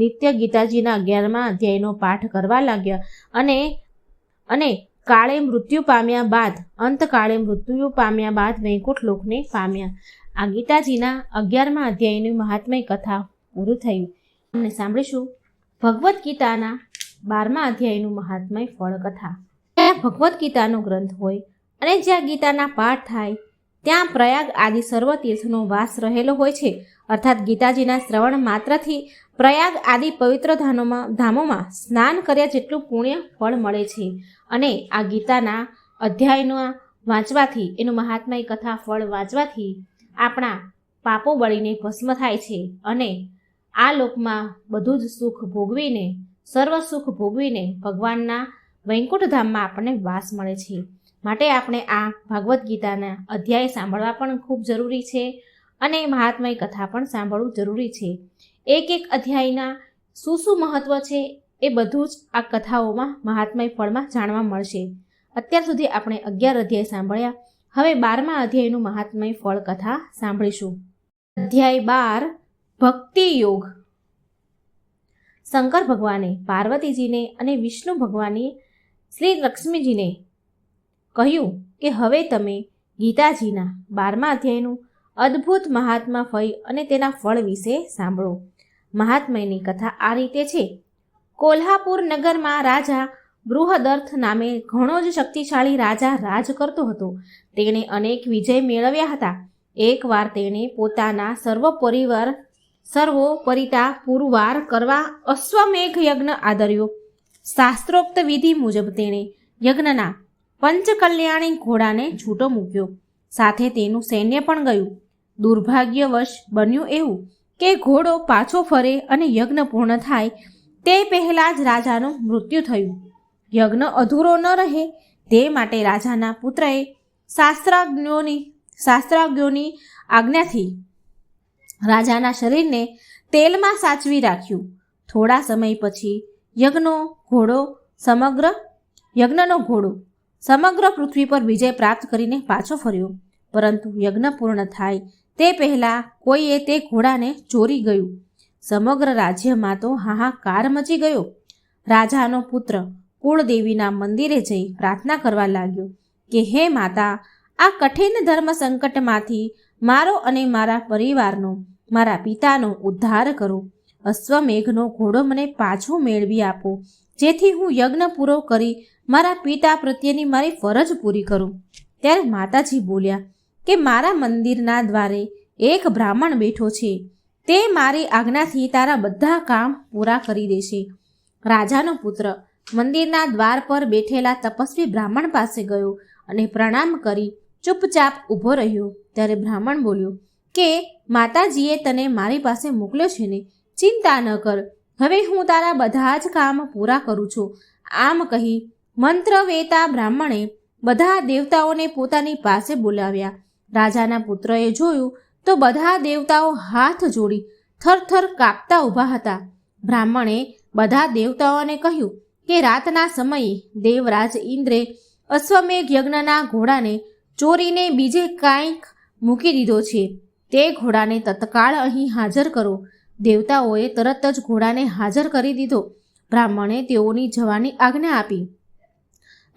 નિત્ય ગીતાજીના 11મા અધ્યાયનો પાઠ કરવા લાગ્યા અને અંતકાળે મૃત્યુ પામ્યા બાદ વૈકુંઠ લોકને પામ્યા. આ ગીતાજીના 11મા અધ્યાયની મહાત્મય કથા પૂરું થયું. અમને સાંભળીશું ભગવદ્ ગીતાના 12મા અધ્યાયનું મહાત્મય ફળ કથા. ત્યાં ભગવદ્ ગીતાનો ગ્રંથ હોય અને જ્યાં ગીતાના પાઠ થાય ત્યાં પ્રયાગ આદિ સર્વ તીર્થનો વાસ રહેલો હોય છે. અર્થાત ગીતાજીના શ્રવણ માત્રથી પ્રયાગ આદિ પવિત્ર ધામોમાં સ્નાન કર્યા જેટલું પુણ્ય ફળ મળે છે. અને આ ગીતાના અધ્યાયનો વાંચવાથી, એનું મહાત્મય કથા ફળ વાંચવાથી આપણા પાપો બળીને ભસ્મ થાય છે અને આ લોકમાં બધું જ સુખ ભોગવીને, સર્વ સુખ ભોગવીને ભગવાનના વૈકુંઠ ધામમાં આપણને વાસ મળે છે. માટે આપણે આ ભાગવદ્ ગીતાના અધ્યાય સાંભળવા પણ ખૂબ જરૂરી છે અને મહાત્મય કથા પણ સાંભળવું જરૂરી છે. એક એક અધ્યાયના શું મહત્વ છે એ બધું જ આ કથાઓમાં મહાત્મય ફળમાં જાણવા મળશે. અત્યાર સુધી આપણે 11 અધ્યાય સાંભળ્યા. હવે 12મા અધ્યાયનું મહાત્મય ફળ કથા સાંભળીશું. અધ્યાય 12 ભક્તિ યોગ. શંકર ભગવાને પાર્વતીજીને અને વિષ્ણુ ભગવાને શ્રી લક્ષ્મીજીને કહ્યું કે હવે તમે ગીતાજીના 12મા અધ્યાયનું અદ્ભુત મહાત્મા ફળ અને તેના ફળ વિશે સાંભળો. મહાત્મયની કથા આ રીતે છે. કોલ્હાપુર નગરમાં રાજા બૃહદર્થ નામે ઘણો જ શક્તિશાળી રાજા રાજ કરતો હતો. તેણે અનેક વિજય મેળવ્યા હતા. એકવાર તેણે પોતાના સર્વોપરિતા પુરવાર કરવા અશ્વમેઘ યજ્ઞ આદર્યો. શાસ્ત્રોક્ત વિધિ મુજબ તેણે યજ્ઞના પંચકલ્યાણી ઘોડાને છૂટો મૂક્યો. સાથે તેનું સૈન્ય પણ ગયું. દુર્ભાગ્યવશ બન્યું એવું કે ઘોડો પાછો ફરે અને યજ્ઞ પૂર્ણ થાય તે પહેલાં જ રાજાનું મૃત્યુ થયું. યજ્ઞ અધૂરો ન રહે તે માટે રાજાના પુત્રએ શાસ્ત્રાજ્ઞોની આજ્ઞાથી રાજાના શરીરને તેલમાં સાચવી રાખ્યું. થોડા સમય પછી યજ્ઞનો ઘોડો સમગ્ર પૃથ્વી પર વિજય પ્રાપ્ત કરીને પાછો ફર્યો. પરંતુ યજ્ઞ પૂર્ણ થાય તે પહેલાં કોઈએ તે ઘોડાને ચોરી ગયું. સમગ્ર રાજ્યમાં તો હાહાકાર મચી ગયો. રાજાનો પુત્ર કુળદેવીના મંદિરે જઈ પ્રાર્થના કરવા લાગ્યો કે હે માતા, આ કઠિન ધર્મ સંકટમાંથી મારો અને મારા પરિવારનો, મારા પિતાનો ઉદ્ધાર કરો. અશ્વમેઘનો ઘોડો મને પાછો મેળવી આપો, જેથી હું યજ્ઞ પૂરો કરી મારા પિતા પ્રત્યેની મારી ફરજ પૂરી કરું. ત્યારે માતાજી બોલ્યા કે મારા મંદિરના દ્વારે એક બ્રાહ્મણ બેઠો છે. તે મારી આજ્ઞાથી તારા બધા કામ પૂરા કરી દેશે. રાજાનો પુત્ર મંદિરના દ્વાર પર બેઠેલા તપસ્વી બ્રાહ્મણ પાસે ગયો અને પ્રણામ કરી ચૂપચાપ ઊભો રહ્યો. ત્યારે બ્રાહ્મણ બોલ્યો કે માતાજીએ તને મારી પાસે મોકલ્યો છે ને, ચિંતા ન કર, હવે હું તારા બધા જ કામ પૂરા કરું છું. આમ કહી મંત્ર વેતા બ્રાહ્મણે બધા દેવતાઓને પોતાની પાસે બોલાવ્યા. રાજાના પુત્રએ જોયું તો બધા દેવતાઓ હાથ જોડી થરથર કાપતા ઊભા હતા. બ્રાહ્મણે બધા દેવતાઓને કહ્યું કે રાતના સમયે દેવરાજ ઇન્દ્રે અશ્વમેઘ યજ્ઞના ઘોડાને ચોરીને બીજે કાંઈક મૂકી દીધો છે. તે ઘોડાને તત્કાળ અહીં હાજર કરો. દેવતાઓએ તરત જ ઘોડાને હાજર કરી દીધો. બ્રાહ્મણે તેઓની જવાની આજ્ઞા આપી.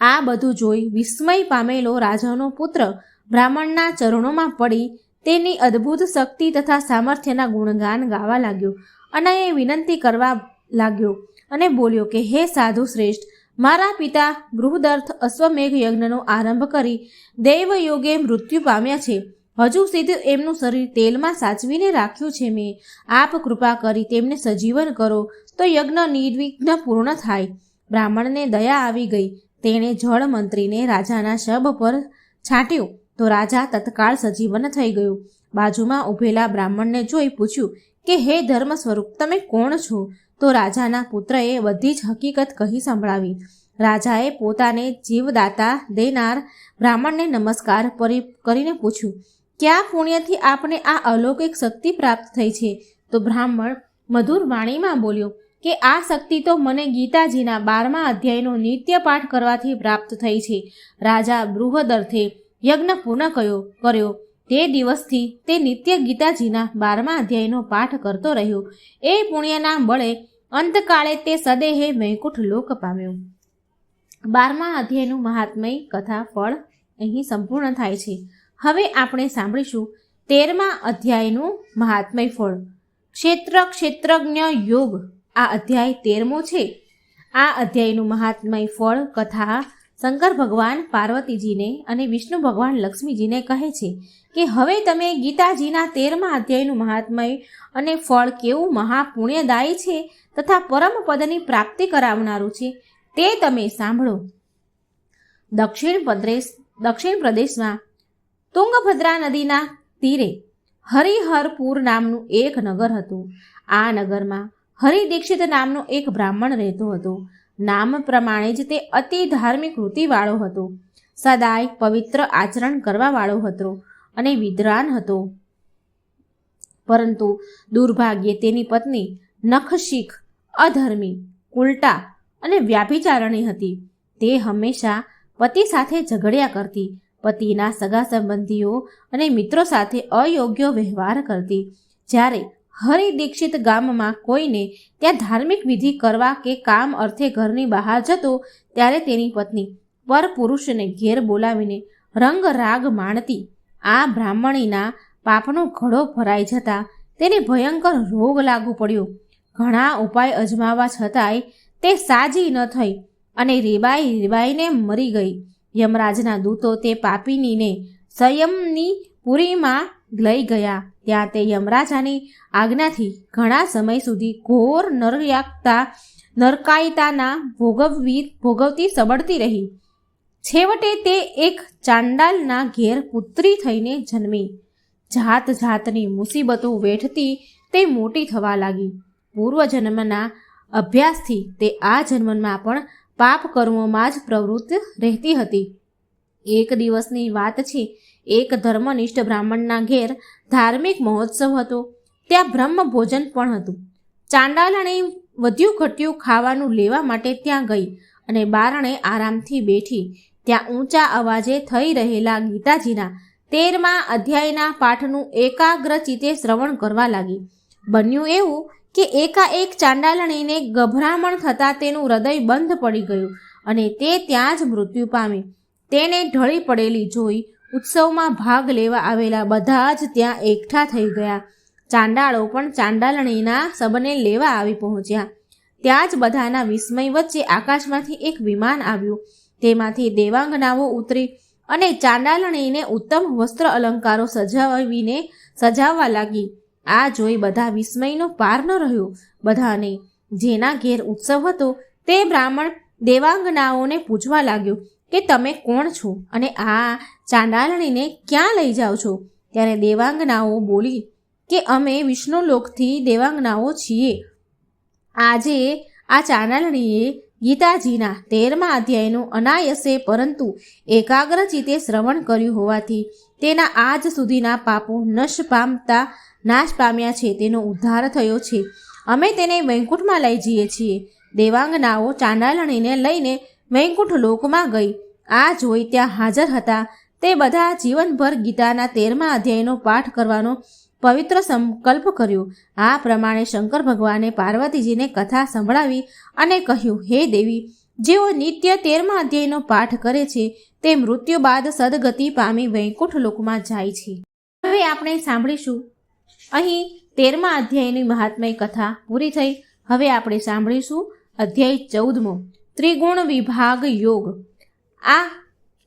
આ બધું જોઈ વિસ્મય પામેલો રાજાનો પુત્ર બ્રાહ્મણના ચરણોમાં પડી તેની અદ્ભુત શક્તિ તથા સામર્થ્યના ગુણગાન ગાવા લાગ્યો અને એ વિનંતી કરવા લાગ્યો અને બોલ્યો કે હે સાધુ શ્રેષ્ઠ, મારા પિતા બૃહદર્થ અશ્વમેઘ યજ્ઞનો આરંભ કરી દૈવયોગે મૃત્યુ પામ્યા છે. હજુ સુધી એમનું શરીર તેલમાં સાચવીને રાખ્યું છે મેં. આપ કૃપા કરી તેમને સજીવન કરો તો યજ્ઞ નિર્વિઘ્ન પૂર્ણ થાય. બ્રાહ્મણને દયા આવી ગઈ. તેણે જળ મંત્રીને રાજાના શબ પર છાંટ્યું તો રાજા તત્કાળ સજીવન થઈ ગયું. બાજુમાં ઊભેલા બ્રાહ્મણને જોઈ પૂછ્યું કે હે ધર્મ સ્વરૂપ, તમે કોણ છો? તો રાજાના પુત્રએ બધી જ હકીકત કહી સંભળાવી. રાજાએ પોતાને જીવદાતા દેનાર બ્રાહ્મણને નમસ્કાર કરીને પૂછ્યું, ક્યાં પુણ્યથી આપને આ અલૌકિક શક્તિ પ્રાપ્ત થઈ છે? તો બ્રાહ્મણ મધુર વાણીમાં બોલ્યો કે આ શક્તિ તો મને ગીતાજીના 12મા અધ્યાયનો નિત્ય પાઠ કરવાથી પ્રાપ્ત થઈ છે. રાજા બૃહદર્થે યજ્ઞ પૂર્ણ કર્યો તે દિવસથી તે નિત્ય ગીતાજીના 12મા અધ્યાયનો પાઠ કરતો રહ્યો. એ પુણ્યના બળે અંતકાળે તે સદેહે વૈકુંઠ લોક પામ્યો. 12મા અધ્યાયનું મહાત્મય કથા ફળ અહીં સંપૂર્ણ થાય છે. હવે આપણે સાંભળીશું 13મા અધ્યાયનું મહાત્મય ફળ. ક્ષેત્રજ્ઞ યોગ. આ અધ્યાય 13મો છે. આ અધ્યાયનું મહાત્મય ફળ કથા શંકર ભગવાન પાર્વતીજીને અને વિષ્ણુ ભગવાન લક્ષ્મીજીને કહે છે કે હવે તમે ગીતાજીના 13મા અધ્યાયનું મહાત્મય અને ફળ કેવું મહાપુણ્યદાયી છે તથા પરમ પદની પ્રાપ્તિ કરાવનારું છે તે તમે સાંભળો. દક્ષિણ પ્રદેશમાં તુંગભદ્રા નદીના તીરે હરિહરપુર નામનું એક નગર હતું. આ નગરમાં હરિદીક્ષિત નામનો એક બ્રાહ્મણ રહેતો હતો. નામ પ્રમાણે જ તે અતિ ધાર્મિક વૃત્તિવાળો હતો. સદાય પવિત્ર આચરણ કરવાવાળો હતો અને વિદ્વાન હતો. પરંતુ દુર્ભાગ્યે તેની પત્ની નખશીખ, અધર્મી, ઉલટા અને વ્યાભિચારણી હતી. તે હંમેશા પતિ સાથે ઝઘડ્યા કરતી, પતિના સગા સંબંધીઓ અને મિત્રો સાથે અયોગ્ય વ્યવહાર કરતી. જ્યારે હરિદીક્ષિત ગામમાં કોઈને ત્યાં ધાર્મિક વિધિ કરવા કે કામ અર્થે ઘરની બહાર જતો, ત્યારે તેની પત્ની પરપુરુષને ઘેર બોલાવીને રંગ રાગ માણતી. આ બ્રાહ્મણીના પાપનો ઘડો ભરાઈ જતા તેને ભયંકર રોગ લાગુ પડ્યો. ઘણા ઉપાય અજમાવવા છતાંય તે સાજી ન થઈ અને રેબાઈને મરી ગઈ. યમરાજના દૂતો તે પાપિનીને સંયમની પુરીમાં લઈ ગયા. ત્યાં તે યમરાજાની આજ્ઞાથી ઘણા સમય સુધી ઘોર નરકાયતાના ભોગવતી સબળતી રહી. છેવટે તે એક ચાંડાલના ઘેર પુત્રી થઈને જન્મી. જાત જાતની મુસીબતો વેઠતી તે મોટી થવા લાગી. પૂર્વજન્મના અભ્યાસથી તે આ જન્મમાં પણ પાપ કર્મોમાં જ પ્રવૃત્ત રહેતી હતી. એક દિવસની વાત છે. એક ધર્મનિષ્ઠ બ્રાહ્મણના ઘેર ધાર્મિક મહોત્સવ હતો. ત્યાં બ્રહ્મ ભોજન પણ હતું. ચાંડાલણી વધ્યું ઘટ્યું ખાવાનું લેવા માટે ત્યાં ગઈ અને બારણે આરામથી બેઠી. ત્યાં ઊંચા અવાજે થઈ રહેલા ગીતાજીના 13મા અધ્યાયના પાઠનું એકાગ્રચિત્તે શ્રવણ કરવા લાગી. બન્યું એવું કે એકાએક ચાંડાલણીને ગભરામણ થતાં તેનું હૃદય બંધ પડી ગયું અને તે ત્યાં જ મૃત્યુ પામી. તેને ઢળી પડેલી જોઈ ઉત્સવમાં ભાગ લેવા આવેલા બધા જ ત્યાં એકઠા થઈ ગયા. ચાંડાળો પણ ચાંડાલણીના શબને લેવા આવી પહોંચ્યા. ત્યાં જ બધાના વિસ્મય વચ્ચે આકાશમાંથી એક વિમાન આવ્યું. તેમાંથી દેવાંગનાઓ ઉતરી અને ચાંડાલણીને ઉત્તમ વસ્ત્ર અલંકારો સજાવવા લાગી. આ જોઈ બધા વિસ્મયનો પાર ન રહ્યો. બધાને જેના ઘેર ઉત્સવ હતો તે બ્રાહ્મણ દેવાંગનાઓને પૂછવા લાગ્યો કે તમે કોણ છો અને આ ચાંડાલણીને ક્યાં લઈ જાઓ છો? ત્યારે દેવાંગનાઓ બોલી કે અમે વિષ્ણુલોકથી દેવાંગનાઓ છીએ. આજે આ ચાંડાલણીએ ગીતાજીના 13મા અધ્યાયનું અનાયસે પરંતુ એકાગ્રચિત્તે શ્રવણ કર્યું હોવાથી તેના આજ સુધીના પાપો નાશ પામ્યા છે. તેનો ઉદ્ધાર થયો છે. અમે તેને વૈકુંઠમાં લઈ જઈએ છીએ. દેવાંગનાઓ ચાંડાલણીને લઈને વૈકુંઠ લોકમાં ગઈ. આ જોઈ ત્યાં હાજર હતા તે બધા જીવનભર ગીતાના 13મા અધ્યાયનો પાઠ કરવાનો પવિત્ર સંકલ્પ કર્યો. આ પ્રમાણે શંકર ભગવાને પાર્વતીજીને કથા સંભળાવી અને કહ્યું, હે દેવી, જેઓ નિત્ય 13મા અધ્યાયનો પાઠ કરે છે તે મૃત્યુ બાદ સદગતિ પામી વૈકુંઠ લોકમાં જાય છે. હવે આપણે સાંભળીશું અહીં 13મા અધ્યાયની મહાત્મય કથા પૂરી થઈ. હવે આપણે સાંભળીશું અધ્યાય 14મો, ત્રિગુણ વિભાગ યોગ. આ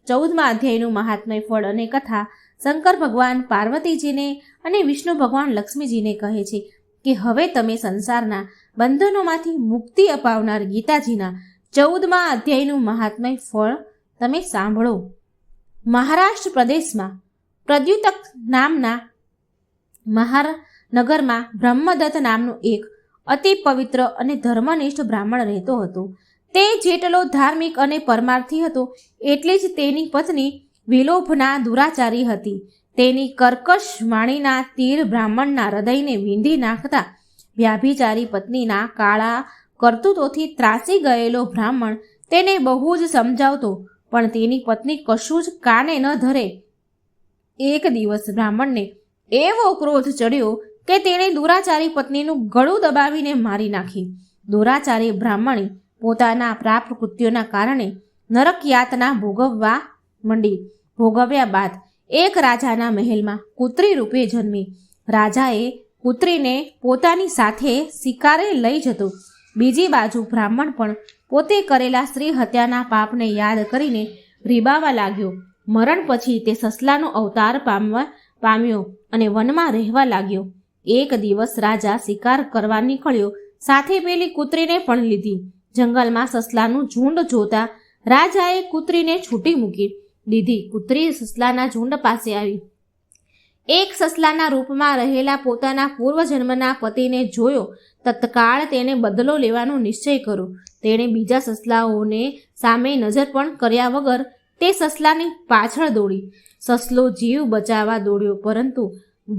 14મા અધ્યાયનું મહાત્મય ફળ અને કથા શંકર ભગવાન પાર્વતીજીને અને વિષ્ણુ ભગવાન લક્ષ્મીજીને કહે છે કે હવે તમે સંસારના બંધનોમાંથી મુક્તિ અપાવનાર ગીતાજીના 14મા અધ્યાયનું મહાત્મય ફળ તમે સાંભળો. મહારાષ્ટ્ર પ્રદેશમાં પ્રદ્યુતક નામના મહાનગરમાં બ્રહ્મદત્ત નામનો એક અતિ પવિત્ર અને ધર્મનિષ્ઠ બ્રાહ્મણ રહેતો હતો. તે જેટલો ધાર્મિક અને પરમાર્થી હતો એટલી જ તેની પત્ની વિલોભના દુરાચારી હતી. તેની કર્કશ વાણીના તીર બ્રાહ્મણના હૃદયને વીંધી નાખતા વ્યાભિચારી પત્નીના કાળા કરતૂતોથી ત્રાસી ગયેલો બ્રાહ્મણ તેને બહુ જ સમજાવતો, પણ તેની પત્ની કશું જ કાને ન ધરે. એક દિવસ બ્રાહ્મણને એવો ક્રોધ ચડ્યો કે તેણે દુરાચારી પત્નીનું ગળું દબાવીને મારી નાખી. દુરાચારી બ્રાહ્મણી પોતાના પ્રાપ્ત કૃત્યોના કારણે નરક યાતના ભોગવવા માંડી. ભોગવ્યા બાદ એક રાજાના મહેલમાં કૂતરી રૂપે જન્મી. રાજાએ કૂતરીને પોતાની સાથે શિકારે લઈ જતો. બીજી બાજુ બ્રાહ્મણ પણ પોતે કરેલા સ્ત્રી હત્યાના પાપને યાદ કરીને રીબાવા લાગ્યો. મરણ પછી તે સસલાનો અવતાર પામ્યો અને વનમાં રહેવા લાગ્યો. એક દિવસ રાજા શિકાર કરવા નીકળ્યો. સાથે પેલી કૂતરીને પણ લીધી. જંગલમાં સસલાનું ઝુંડ જોતા રાજાએ કૂતરીને છૂટી મૂકી દીધી. કૂતરી સસલાના ઝુંડ પાસે આવી. એક સસલાના રૂપમાં રહેલા પોતાના પૂર્વજન્મના પતિને જોયો. તત્કાળ તેણે બદલો લેવાનો નિશ્ચય કર્યો. તેણે બીજા સસલાઓને સામે નજર પણ કર્યા વગર તે સસલાની પાછળ દોડી. સસલો જીવ બચાવવા દોડ્યો, પરંતુ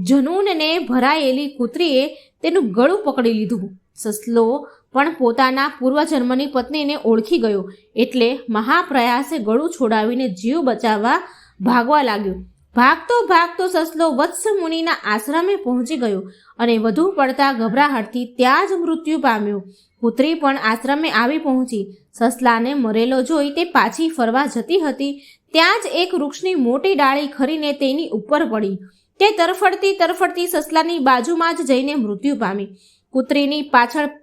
જનૂનને ભરાયેલી કૂતરીએ તેનું ગળું પકડી લીધું. સસલો પણ પોતાના પૂર્વજન્મની પત્નીને ઓળખી ગયો, એટલે મહાપ્રયાસે ગળું છોડાવીને જીવ બચાવવા ભાગવા લાગ્યો. ભાગતો ભાગતો સસલો વત્સ મુનિના આશ્રમે પહોંચી ગયો અને વધુ પડતા ગભરાહટથી ત્યાં જ મૃત્યુ પામ્યો. કૂતરી પણ આશ્રમે આવી પહોંચી. સસલાને મરેલો જોઈ તે પાછી ફરવા જતી હતી ત્યાં જ એક વૃક્ષની મોટી ડાળી ખરીને તેની ઉપર પડી. તે તરફડતી સસલાની બાજુમાં જ જઈને મૃત્યુ પામી. કૂતરીની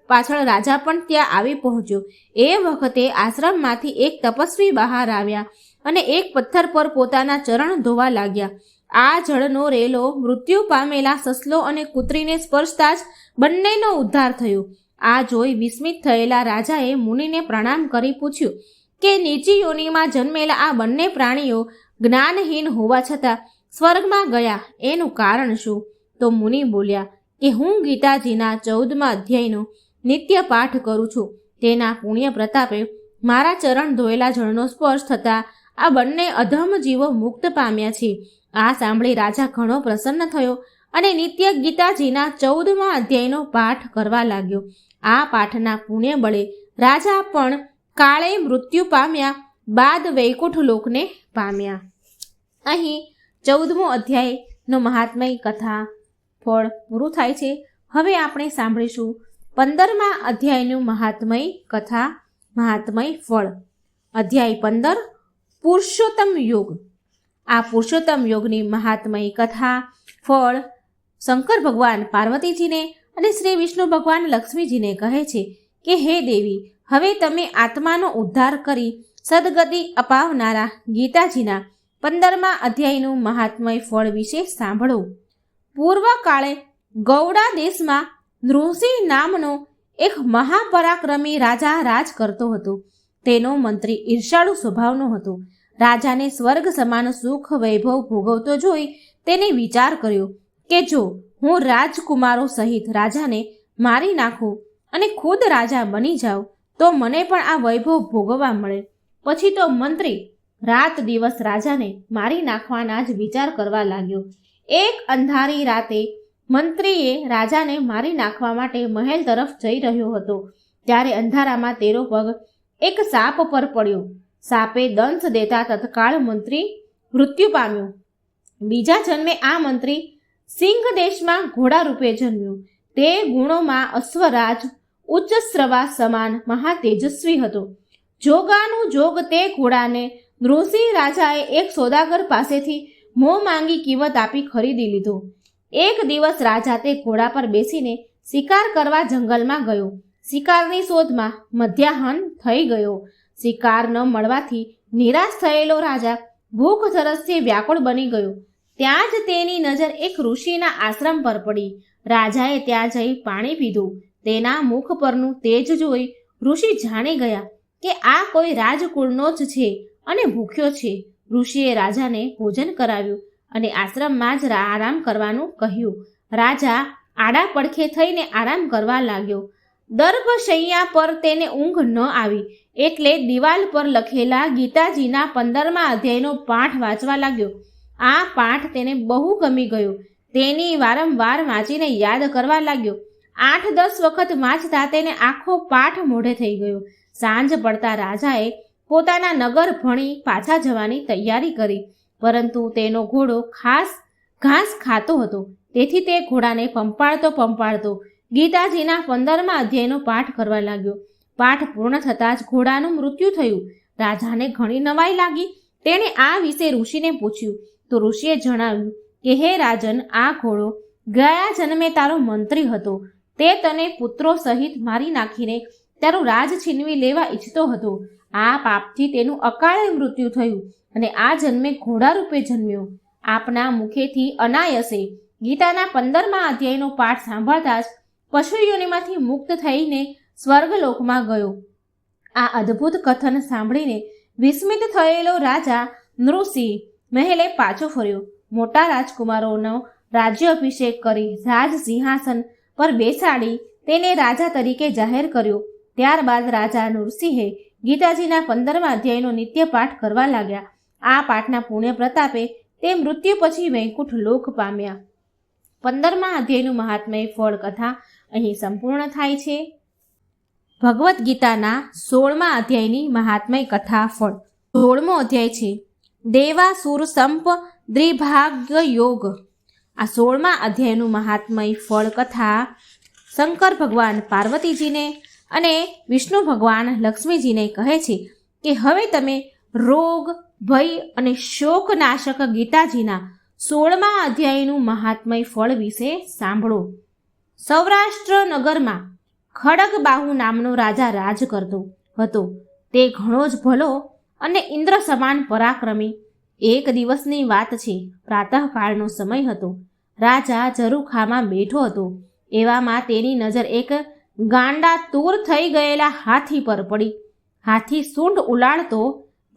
પાછળ રાજા પણ ત્યાં આવી પહોંચ્યો. એ વખતે આશ્રમમાંથી એક તપસ્વી બહાર આવ્યા અને એક પથ્થર પર પોતાના ચરણ ધોવા લાગ્યા. આ જળનો રેલો મૃત્યુ પામેલા સસલો અને કૂતરીને સ્પર્શતા જ બંનેનો ઉદ્ધાર થયો. આ જોઈ વિસ્મિત થયેલા રાજાએ મુનિને પ્રણામ કરી પૂછ્યું કે નીચી યોનિમાં જન્મેલા આ બંને પ્રાણીઓ જ્ઞાનહીન હોવા છતાં સ્વર્ગમાં ગયા, એનું કારણ શું? તો મુનિ બોલ્યા કે હું ગીતાજીના 14મા અધ્યાયનો નિત્ય પાઠ કરું છું. તેના પુણ્ય પ્રતાપે મારા ચરણ ધોયેલા જળનો સ્પર્શ થતાં આ બંને અધમ જીવો મુક્ત પામ્યા છે. આ સાંભળી રાજા ઘણો પ્રસન્ન થયો અને નિત્ય ગીતાજીના 14મા અધ્યાયનો પાઠ કરવા લાગ્યો. આ પાઠના પુણ્ય બળે રાજા પણ કાળે મૃત્યુ પામ્યા બાદ વૈકુંઠ લોકને પામ્યા. અહીં 14મો અધ્યાયનો મહાત્મય કથા ફળ પૂરું થાય છે. હવે આપણે સાંભળીશું 15મા અધ્યાયનું મહાત્મય કથા મહાત્મય ફળ. અધ્યાય 15 પુરુષોત્તમ યોગ. આ પુરુષોત્તમ યોગની મહાત્મય કથા ફળ શંકર ભગવાન પાર્વતીજીને અને શ્રી વિષ્ણુ ભગવાન લક્ષ્મીજીને કહે છે કે હે દેવી, હવે તમે આત્માનો ઉદ્ધાર કરી સદગતિ અપાવનારા ગીતાજીના 15મા અધ્યાયનું મહાત્મય ફળ વિશે સાંભળો. પૂર્વકાળે ગૌડા દેશમાં નૃસિંહ નામનો એક મહાપરાક્રમી રાજા રાજ કરતો હતો. તેનો મંત્રી ઈર્ષાળુ સ્વભાવનો હતો. રાજાને સ્વર્ગ સમાન સુખ વૈભવ ભોગવતો જોઈ તેને વિચાર કર્યો કે જો હું રાજકુમારો સહિત રાજાને મારી નાખું અને ખુદ રાજા બની જાઉં તો મને પણ આ વૈભવ ભોગવવા મળે. પછી તો મંત્રી રાત દિવસ રાજાને મારી નાખવાના જ વિચાર કરવા લાગ્યો. એક અંધારી રાતે મંત્રીએ રાજાને મારી નાખવા માટે મહેલ તરફ જઈ રહ્યો હતો. ત્યારે અંધારામાં તેનો પગ એક સાપ પર પડ્યો. સાપે દંશ દેતા તત્કાળ મંત્રી મૃત્યુ પામ્યો. બીજા જન્મે આ મંત્રી સિંહ દેશમાં ઘોડા રૂપે જન્મ્યો. તે ગુણોમાં અશ્વરાજ ઉચ્ચસ્રવા સમાન મહાતેજસ્વી હતો. જોગાનું જોગ તે ઘોડાને નૃસિંહ રાજાએ એક સોદાગર પાસેથી મોં માંગી કિંમત આપી ખરીદી લીધો. એક દિવસ રાજા તે ઘોડા પર બેસીને શિકાર કરવા જંગલમાં ગયો. શિકારની શોધમાં મધ્યાહન થઈ ગયો. શિકાર ન મળવાથી નિરાશ થયેલો રાજા ભૂખ તરસથી વ્યાકુળ બની ગયો. ત્યાં જ તેની નજર એક ઋષિના આશ્રમ પર પડી. રાજાએ ત્યાં જઈ પાણી પીધું. તેના મુખ પરનું તેજ જોઈ ઋષિ જાણી ગયા કે આ કોઈ રાજકુળનો જ છે અને ભૂખ્યો છે. ઋષિએ રાજાને ભોજન કરાવ્યું અને આશ્રમમાં જ આરામ કરવાનું કહ્યું. રાજા આડા પડખે થઈને આરામ કરવા લાગ્યો. દર્ભશૈયા પર તેને ઊંઘ ન આવી એટલે દિવાલ પર લખેલા ગીતાજીના 15મા અધ્યાયનો પાઠ વાંચવા લાગ્યો. આ પાઠ તેને બહુ ગમી ગયો. તેની વારંવાર વાંચીને યાદ કરવા લાગ્યો. 8-10 વખત વાંચતા તેને આખો પાઠ મોઢે થઈ ગયો. સાંજ પડતા રાજાએ પોતાના નગર ભણી પાછા જવાની તૈયારી કરી, પરંતુ તેનો ઘોડો ઘાસ ખાતો હતો. તેથી તે ઘોડાને પંપાળતો ગીતાજીના 15મા અધ્યાયનો પાઠ કરવા લાગ્યો. પાઠ પૂર્ણ થતાં જ ઘોડાનું મૃત્યુ થયું. રાજાને ઘણી નવાઈ લાગી. તેણે આ વિશે ઋષિને પૂછ્યું તો ઋષિએ જણાવ્યું કે હે રાજન, આ ઘોડો ગયા જન્મે તારો મંત્રી હતો. તે તને પુત્રો સહિત મારી નાખીને તારું રાજ છીનવી લેવા ઈચ્છતો હતો. આ પાપથી તેનું અકાળે મૃત્યુ થયું અને આ જન્મે ઘોડા રૂપે જન્મ્યો. આપના મુખેથી અનાયસે ગીતાના 15મા અધ્યાયનો પાઠ સાંભળતા જ પશુયોનિમાંથી મુક્ત થઈને સ્વર્ગલોકમાં ગયો. આ અદ્ભુત કથન સાંભળીને વિસ્મિત થયેલો રાજા નૃસિંહ મહેલે પાછો ફર્યો. મોટા રાજકુમારોનો રાજ્યાભિષેક કરી રાજ સિંહાસન પર બેસાડી તેને રાજા તરીકે જાહેર કર્યો. ત્યારબાદ રાજા નૃસિંહે ગીતાજીના 15મા અધ્યાયનો નિત્ય પાઠ કરવા લાગ્યા. આ પાઠના પુણ્ય પ્રતાપે તે મૃત્યુ પછી વૈકુંઠ લોક પામ્યા. 15મા અધ્યાયનું મહાત્મય ફળ કથા અહીં સંપૂર્ણ થાય છે. ભગવદ્ ગીતાના 16મા અધ્યાયની મહાત્મય કથા ફળ. 16મો અધ્યાય છે દેવાસુર સંપ દ્વિભાગ્ય યોગ. આ 16મા અધ્યાયનું મહાત્મય ફળ કથા શંકર ભગવાન પાર્વતીજીને અને વિષ્ણુ ભગવાન લક્ષ્મીજીને કહે છે કે હવે તમે રોગ, ભય અને શોકનાશક ગીતાજીના 16મા અધ્યાયનું મહાત્મય ફળ વિશે સાંભળો. સૌરાષ્ટ્ર નગરમાં ખડગબાહુ નામનો રાજા રાજ કરતો હતો. તે ઘણો જ ભલો અને ઇન્દ્ર સમાન પરાક્રમી. એક દિવસની વાત છે. પ્રાતઃકાળનો સમય હતો. રાજા ઝરૂખામાં બેઠો હતો. એવામાં તેની નજર એક ગાંડા તૂર થઈ ગયેલા હાથી પર પડી. હાથી સૂંઢ ઉલાળતો,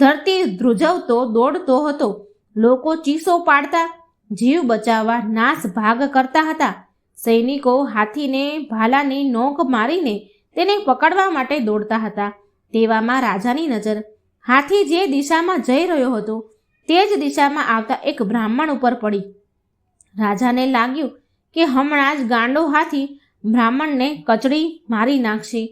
ધરતી ધ્રુજવતો દોડતો હતો. લોકો ચીસો પાડતા, જીવ બચાવવા નાશ ભાગ કરતા હતા. સૈનિકો હાથીને ભાલાની નોક મારીને તેને પકડવા માટે દોડતા હતા. તેવામાં રાજાની નજર હાથી જે દિશામાં જઈ રહ્યો હતો તે જ દિશામાં આવતા એક બ્રાહ્મણ ઉપર પડી. રાજાને લાગ્યું કે હમણાં જ ગાંડો હાથી બ્રાહ્મણને કચડી મારી નાખશે.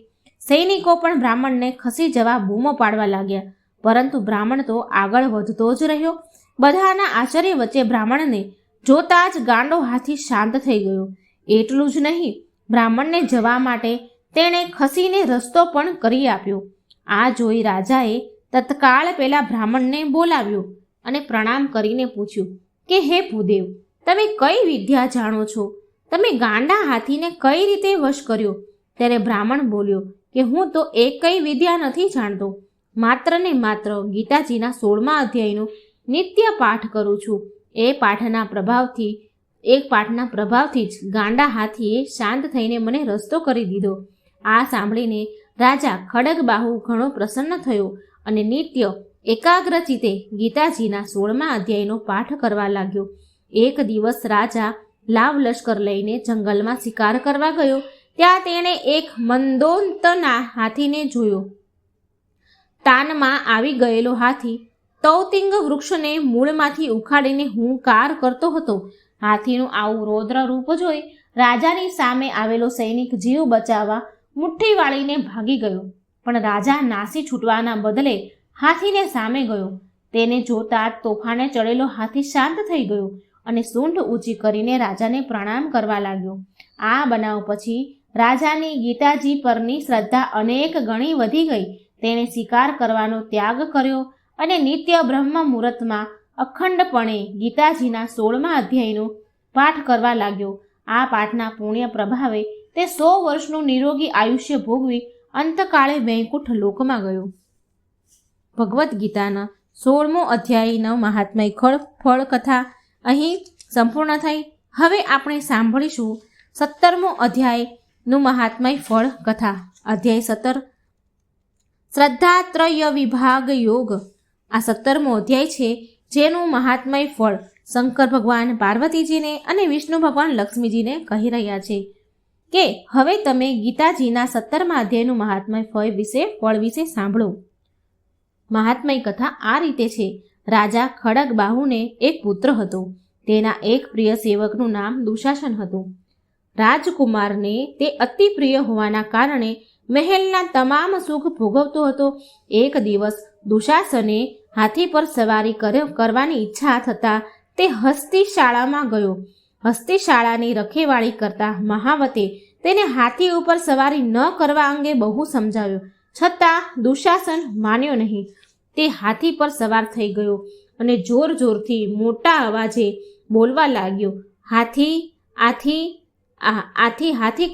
સૈનિકો પણ બ્રાહ્મણને ખસી જવા બૂમો પાડવા લાગ્યા. પરંતુ બ્રાહ્મણ તો આગળ વધતો જ રહ્યો. બધાના આશ્ચર્ય વચ્ચે બ્રાહ્મણને જોતા જ ગાંડો હાથી શાંત થઈ ગયો. એટલું જ નહીં, બ્રાહ્મણને જવા માટે તેણે ખસીને રસ્તો પણ કરી આપ્યો. આ જોઈ રાજાએ તત્કાળ પેલા બ્રાહ્મણને બોલાવ્યો અને પ્રણામ કરીને પૂછ્યું કે હે ભૂદેવ, તમે કઈ વિદ્યા જાણો છો? તમે ગાંડા હાથીને કઈ રીતે વશ કર્યો? ત્યારે બ્રાહ્મણ બોલ્યો કે હું તો એક કઈ વિદ્યા નથી જાણતો. માત્ર ને માત્ર ગીતાજીના 16મા અધ્યાયનો નિત્ય પાઠ કરું છું. એક પાઠના પ્રભાવથી જ ગાંડા હાથીએ શાંત થઈને મને રસ્તો કરી દીધો. આ સાંભળીને રાજા ખડગબાહુ ઘણો પ્રસન્ન થયો અને નિત્ય એકાગ્ર ચિત્તે ગીતાજીના 16મા અધ્યાયનો પાઠ કરવા લાગ્યો. એક દિવસ રાજા લાવ લશ્કર લઈને જંગલમાં શિકાર કરવા ગયો. ત્યાં તેણે એક મંદોંતના હાથીને જોયો. તાનમાં આવી ગયેલો હાથી તૌતિંગ વૃક્ષને મૂળમાંથી ઉખાડીને હુંકાર કરતો હતો. હાથીનું આવું રૌદ્ર રૂપ જોઈ રાજાની સામે આવેલો સૈનિક જીવ બચાવવા મુઠ્ઠી વાળીને ભાગી ગયો. પણ રાજા નાસી છૂટવાના બદલે હાથીને સામે ગયો. તેને જોતા તોફાને ચડેલો હાથી શાંત થઈ ગયો અને સૂંઢ ઊંચી કરીને રાજાને પ્રણામ કરવા લાગ્યો. આ બનાવ પછી રાજાની ગીતાજી પરની શ્રદ્ધા અનેક ગણી વધી ગઈ. તેણે શિકાર કરવાનો ત્યાગ કર્યો અને નિત્ય બ્રહ્મ મુહૂર્તમાં અખંડપણે ગીતાજીના 16મા અધ્યાયનો પાઠ કરવા લાગ્યો. આ પાઠના પુણ્ય પ્રભાવે તે 100 વર્ષનું નિરોગી આયુષ્ય ભોગવી અંતકાળે વૈકુંઠ લોકમાં ગયો. ભગવદ્ ગીતાના 16મો અધ્યાયનો મહાત્મય ફળ કથા અહીં સંપૂર્ણ થઈ. હવે આપણે સાંભળીશું 17મો અધ્યાયનું મહાત્મય ફળ કથા. અધ્યાય 17 શ્રદ્ધાત્રય વિભાગ યોગ. આ 17મો અધ્યાય છે, જેનું મહાત્મય ફળ શંકર ભગવાન પાર્વતીજીને અને વિષ્ણુ ભગવાન લક્ષ્મીજીને કહી રહ્યા છે કે હવે તમે ગીતાજીના 17મા અધ્યાયનું મહાત્મય ફળ વિશે સાંભળો. મહાત્મય કથા આ રીતે છે. રાજા ખડગબાહુને એક પુત્ર હતો. તેના એક પ્રિય સેવકનું નામ દુશાસન હતું. રાજકુમારને તે અતિ પ્રિય હોવાના કારણે મહેલના તમામ સુખ ભોગવતો હતો. એક દિવસ દુશાસને હાથી પર સવારી કરવાની ઈચ્છા થતાં તે હસ્તિશાળામાં ગયો. હસ્તિશાળાની રખેવાળી કરતા મહાવતે તેને હાથી ઉપર સવારી ન કરવા અંગે બહુ સમજાવ્યો, છતાં દુશાસન માન્યો નહીં. તે હાથી પર સવાર થઈ ગયો અને જોર જોરથી મોટા અવાજે બોલવા લાગ્યો. હાથી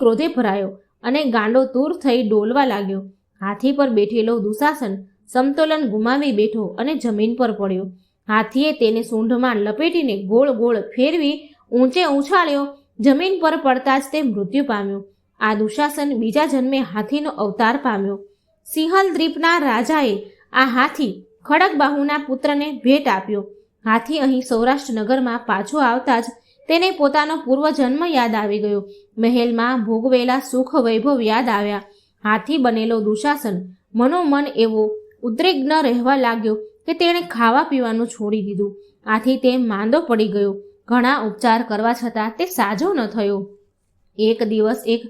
ક્રોધે ભરાયો અને ગાંડો તૂર થઈ ડોલવા લાગ્યો. હાથી પર બેઠેલો દુશાસન સમતોલન ગુમાવી બેઠો અને જમીન પર પડ્યો. હાથીએ તેને સૂંઢમાં લપેટીને ગોળ ગોળ ફેરવી ઊંચે ઉછાળ્યો. જમીન પર પડતા જ તે મૃત્યુ પામ્યો. આ દુશાસન બીજા જન્મે હાથીનો અવતાર પામ્યો. સિંહલ દ્વીપના રાજાએ આ હાથી ખડગબાહુના પુત્રને ભેટ આપ્યો. હાથી અહીં સૌરાષ્ટ્ર નગરમાં પાછો આવતા જ તેને પોતાનો પૂર્વજન્મ યાદ આવી ગયો. મહેલમાં ભોગવેલા સુખ વૈભવ યાદ આવ્યા. હાથી બનેલો દુશાસન મનોમન એવો ઉદ્વિગ્ન રહેવા લાગ્યો કે તેણે ખાવા પીવાનું છોડી દીધું. આથી તે માંદો પડી ગયો. ઘણા ઉપચાર કરવા છતાં તે સાજો ન થયો. એક દિવસ એક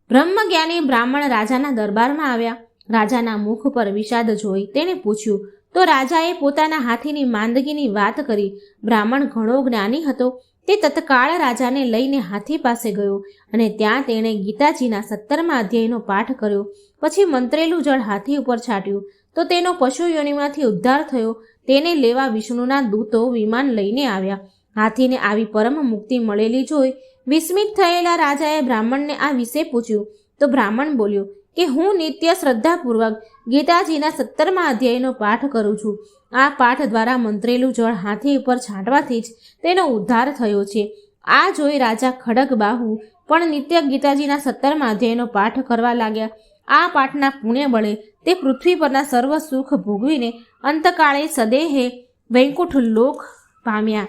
બ્રહ્મજ્ઞાની બ્રાહ્મણ રાજાના દરબારમાં આવ્યા. રાજાના મુખ પર વિષાદ જોઈ તેણે પૂછ્યું તો રાજાએ પોતાના હાથીની માંદગીની વાત કરી. બ્રાહ્મણ ઘણો જ્ઞાની હતો. તે તત્કાળ રાજાને લઈને હાથી પાસે ગયો અને ત્યાં તેણે ગીતાજીના 17મા અધ્યાયનો પાઠ કર્યો. પછી મંત્રેલું જળ હાથી ઉપર છાંટ્યું તો તેનો પશુ યોનિમાંથી ઉદ્ધાર થયો. તેને લેવા વિષ્ણુના દૂતો વિમાન લઈને આવ્યા. હાથીને આવી પરમ મુક્તિ મળેલી જોઈ વિસ્મિત થયેલા રાજાએ બ્રાહ્મણને આ વિશે પૂછ્યું તો બ્રાહ્મણ બોલ્યો કે હું નિત્ય શ્રદ્ધાપૂર્વક ગીતાજીના 17મા અધ્યાયનો પાઠ કરું છું. આ પાઠ દ્વારા મંત્રેલું જળ હાથી ઉપર છાંટવાથી જ તેનો ઉદ્ધાર થયો છે. આ જોઈ રાજા ખડગબાહુ પણ નિત્ય ગીતાજીના 17મા અધ્યાયનો પાઠ કરવા લાગ્યા. આ પાઠના પુણ્ય બળે તે પૃથ્વી પરના સર્વ સુખ ભોગવીને અંતકાળે સદેહે વૈકુંઠ લોક પામ્યા.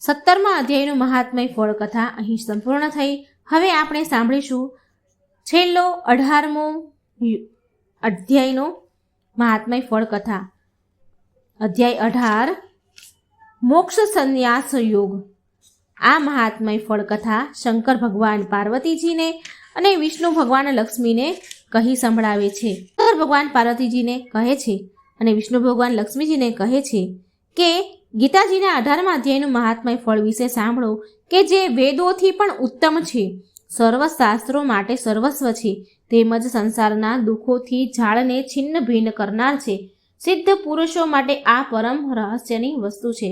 17મા અધ્યાયનું મહાત્મય ફળ કથા અહીં સંપૂર્ણ થઈ. હવે આપણે સાંભળીશું છેલ્લો 18મો અધ્યાયનો મહાત્મય ફળ કથા. અધ્યાય 18 મોક્ષ સંન્યાસ યોગ. આ મહાત્મય ફળ કથા શંકર ભગવાન પાર્વતીજીને અને વિષ્ણુ ભગવાન લક્ષ્મીને કહી સંભળાવે છે. શંકર ભગવાન પાર્વતીજીને કહે છે અને વિષ્ણુ ભગવાન લક્ષ્મીજીને કહે છે કે ગીતાજીના 18મા અધ્યાયનું મહાત્મય ફળ વિશે સાંભળો કે જે વેદોથી પણ ઉત્તમ છે, સર્વ શાસ્ત્રો માટે સર્વસ્વ છે, તેમજ સંસારના દુઃખોથી ઝાડને છિન્ન ભિન્ન કરનાર છે. સિદ્ધ પુરુષો માટે આ પરમ રહસ્યની વસ્તુ છે.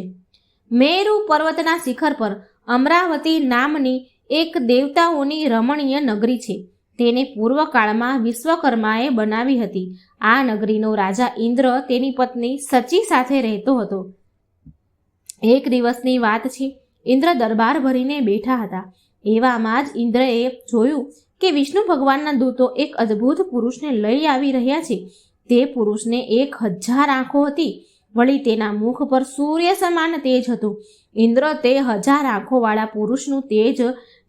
મેરુ પર્વતના શિખર પર અમરાવતી નામની એક દેવતાઓની રમણીય નગરી છે. તેને પૂર્વકાળમાં વિશ્વકર્માએ બનાવી હતી. આ નગરીનો રાજા ઇન્દ્ર તેની પત્ની સચી સાથે રહેતો હતો. એક દિવસની વાત છે. ઇન્દ્ર દરબાર ભરીને બેઠા હતા. એવામાં જ ઇન્દ્રએ જોયું કે વિષ્ણુ ભગવાનના દૂતો એક અદ્ભુત પુરુષને લઈ આવી રહ્યા છે. તે પુરુષને 1000 આંખો હતી. વળી તેના મુખ પર સૂર્ય સમાન તેજ હતું. ઇન્દ્ર તે 1000 આંખોવાળા પુરુષનું તેજ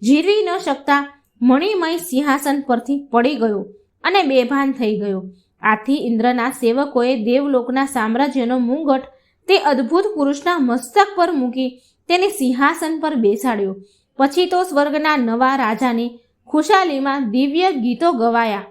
જીરવી ન શકતા મણિમય સિંહાસન પરથી પડી ગયો અને બેભાન થઈ ગયો. આથી ઇન્દ્રના સેવકોએ દેવલોકના સામ્રાજ્યનો મુંગટ તે અદ્ભુત પુરુષના મસ્તક પર મૂકી તેને સિંહાસન પર બેસાડ્યો. પછી તો સ્વર્ગના નવા રાજાની ખુશાલીમાં દિવ્ય ગીતો ગવાયા.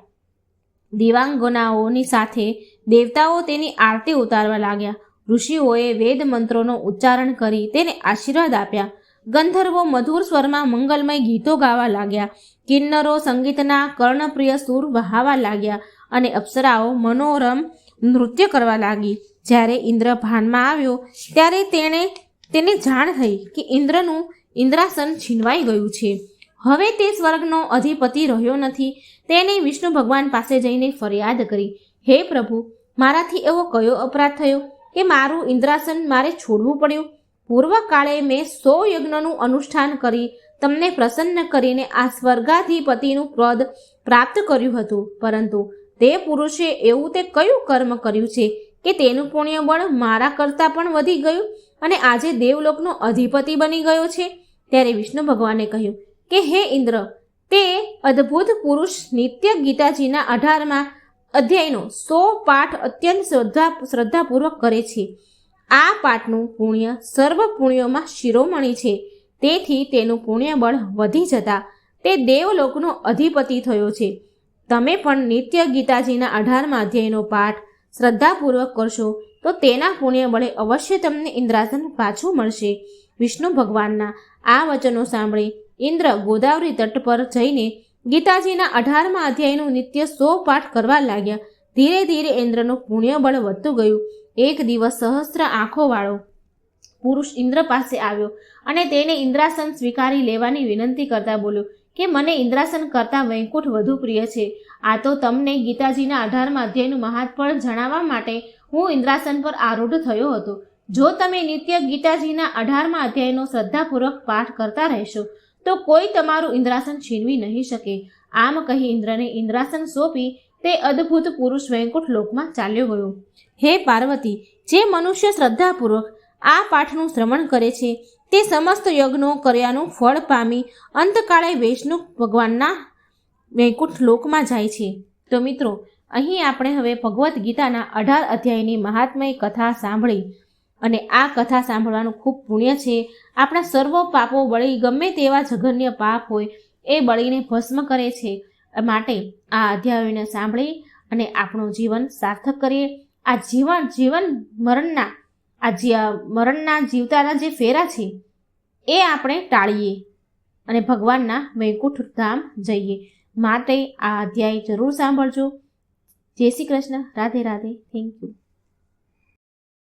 દિવાંગનાઓની સાથે દેવતાઓ તેની આરતી ઉતારવા લાગ્યા. ઋષિઓએ વેદ મંત્રોનો ઉચ્ચારણ કરી તેને આશીર્વાદ આપ્યા. ગંધર્વો મધુર સ્વરમાં મંગલમય ગીતો ગાવા લાગ્યા. કિન્નરો સંગીતના કર્ણપ્રિય સૂર વહાવા લાગ્યા અને અપ્સરાઓ મનોરમ નૃત્ય કરવા લાગી. જ્યારે ઇન્દ્ર ભાનમાં આવ્યો ત્યારે તેને જાણ થઈ કે ઇન્દ્રનું ઇન્દ્રાસન છીનવાઈ ગયું છે. હવે તે સ્વર્ગનો અધિપતિ રહ્યો નથી. તેને વિષ્ણુ ભગવાન પાસે જઈને ફરિયાદ કરી, હે પ્રભુ, મારાથી એવો કયો અપરાધ થયો કે મારું ઇન્દ્રાસન મારે છોડવું પડ્યું? પૂર્વકાળે મેં 100 યજ્ઞનું અનુષ્ઠાન કરી તમને પ્રસન્ન કરીને આ સ્વર્ગાધિપતિનું પદ પ્રાપ્ત કર્યું હતું. પરંતુ તે પુરુષે એવું તે કયું કર્મ કર્યું છે કે તેનું પુણ્ય બળ મારા કરતાં પણ વધી ગયું અને આજે દેવલોકનો અધિપતિ બની ગયો છે? ત્યારે વિષ્ણુ ભગવાને કહ્યું કે હે ઇન્દ્ર, તે અદ્ભુત પુરુષ નિત્ય ગીતાજીના 18મા અધ્યાયનો 100 પાઠ અત્યંત શ્રદ્ધાપૂર્વક કરે છે. આ પાઠનું પુણ્ય સર્વ પુણ્યોમાં શિરોમણી છે. તેથી તેનું પુણ્ય બળ વધી જતા તે દેવલોકનો અધિપતિ થયો છે. તમે પણ નિત્ય ગીતાજીના 18મા અધ્યાયનો પાઠ શ્રદ્ધાપૂર્વક કરશો તો તેના પુણ્ય બળે અવશ્ય તમને ઇન્દ્રાસન પાછું મળશે. વિષ્ણુ ભગવાનના આ વચનો સાંભળી ઇન્દ્ર ગોદાવરી તટ પર જઈને ગીતાજીના 18મા અધ્યાયનું નિત્ય 100 પાઠ કરવા લાગ્યા. ધીરે ધીરે ઇન્દ્રનું પુણ્ય બળ વધતું ગયું. એક દિવસ સહસ્ત્ર આંખોવાળો પુરુષ ઇન્દ્ર પાસે આવ્યો અને તેને ઇન્દ્રાસન સ્વીકારી લેવાની વિનંતી કરતા બોલ્યો કે મને ઇન્દ્રાસન કરતાં વૈકુંઠ વધુ પ્રિય છે. આ તો તમને ગીતાજીના 18મા અધ્યાયનું મહાત્ફળ જણાવવા માટે હું ઇન્દ્રાસન પર આરૂઢ થયો હતો. જો તમે નિત્ય ગીતાજીના 18મા અધ્યાયનો શ્રદ્ધાપૂર્વક પાઠ કરતા રહેશો તો કોઈ તમારું ઇન્દ્રાસન છીનવી નહીં શકે. આમ કહી ઇન્દ્રને ઇન્દ્રાસન સોંપી તે અદ્ભુત પુરુષ વૈકુંઠ લોકમાં ચાલ્યો ગયો. હે પાર્વતી, જે મનુષ્ય શ્રદ્ધાપૂર્વક આ પાઠનું શ્રવણ કરે છે તે સમસ્ત યજ્ઞો કર્યાનું ફળ પામી અંતકાળે વૈષ્ણુ ભગવાનના વૈકુંઠ લોકમાં જાય છે. તો મિત્રો, અહીં આપણે હવે ભગવદ્ ગીતાના 18 અધ્યાયની મહાત્મય કથા સાંભળી અને આ કથા સાંભળવાનું ખૂબ પુણ્ય છે. આપણા સર્વ પાપો બળી, ગમે તેવા જઘન્ય પાપ હોય એ બળીને ભસ્મ કરે છે. માટે આ અધ્યાયોને સાંભળી અને આપણું જીવન સાર્થક કરીએ. આ મરણના જીવતાના જે ફેરા છે એ આપણે ટાળીએ અને ભગવાનના વૈકુંઠ ધામ જઈએ. માટે આ અધ્યાય જરૂર સાંભળજો. જય શ્રી કૃષ્ણ. રાધે રાધે. Thank you.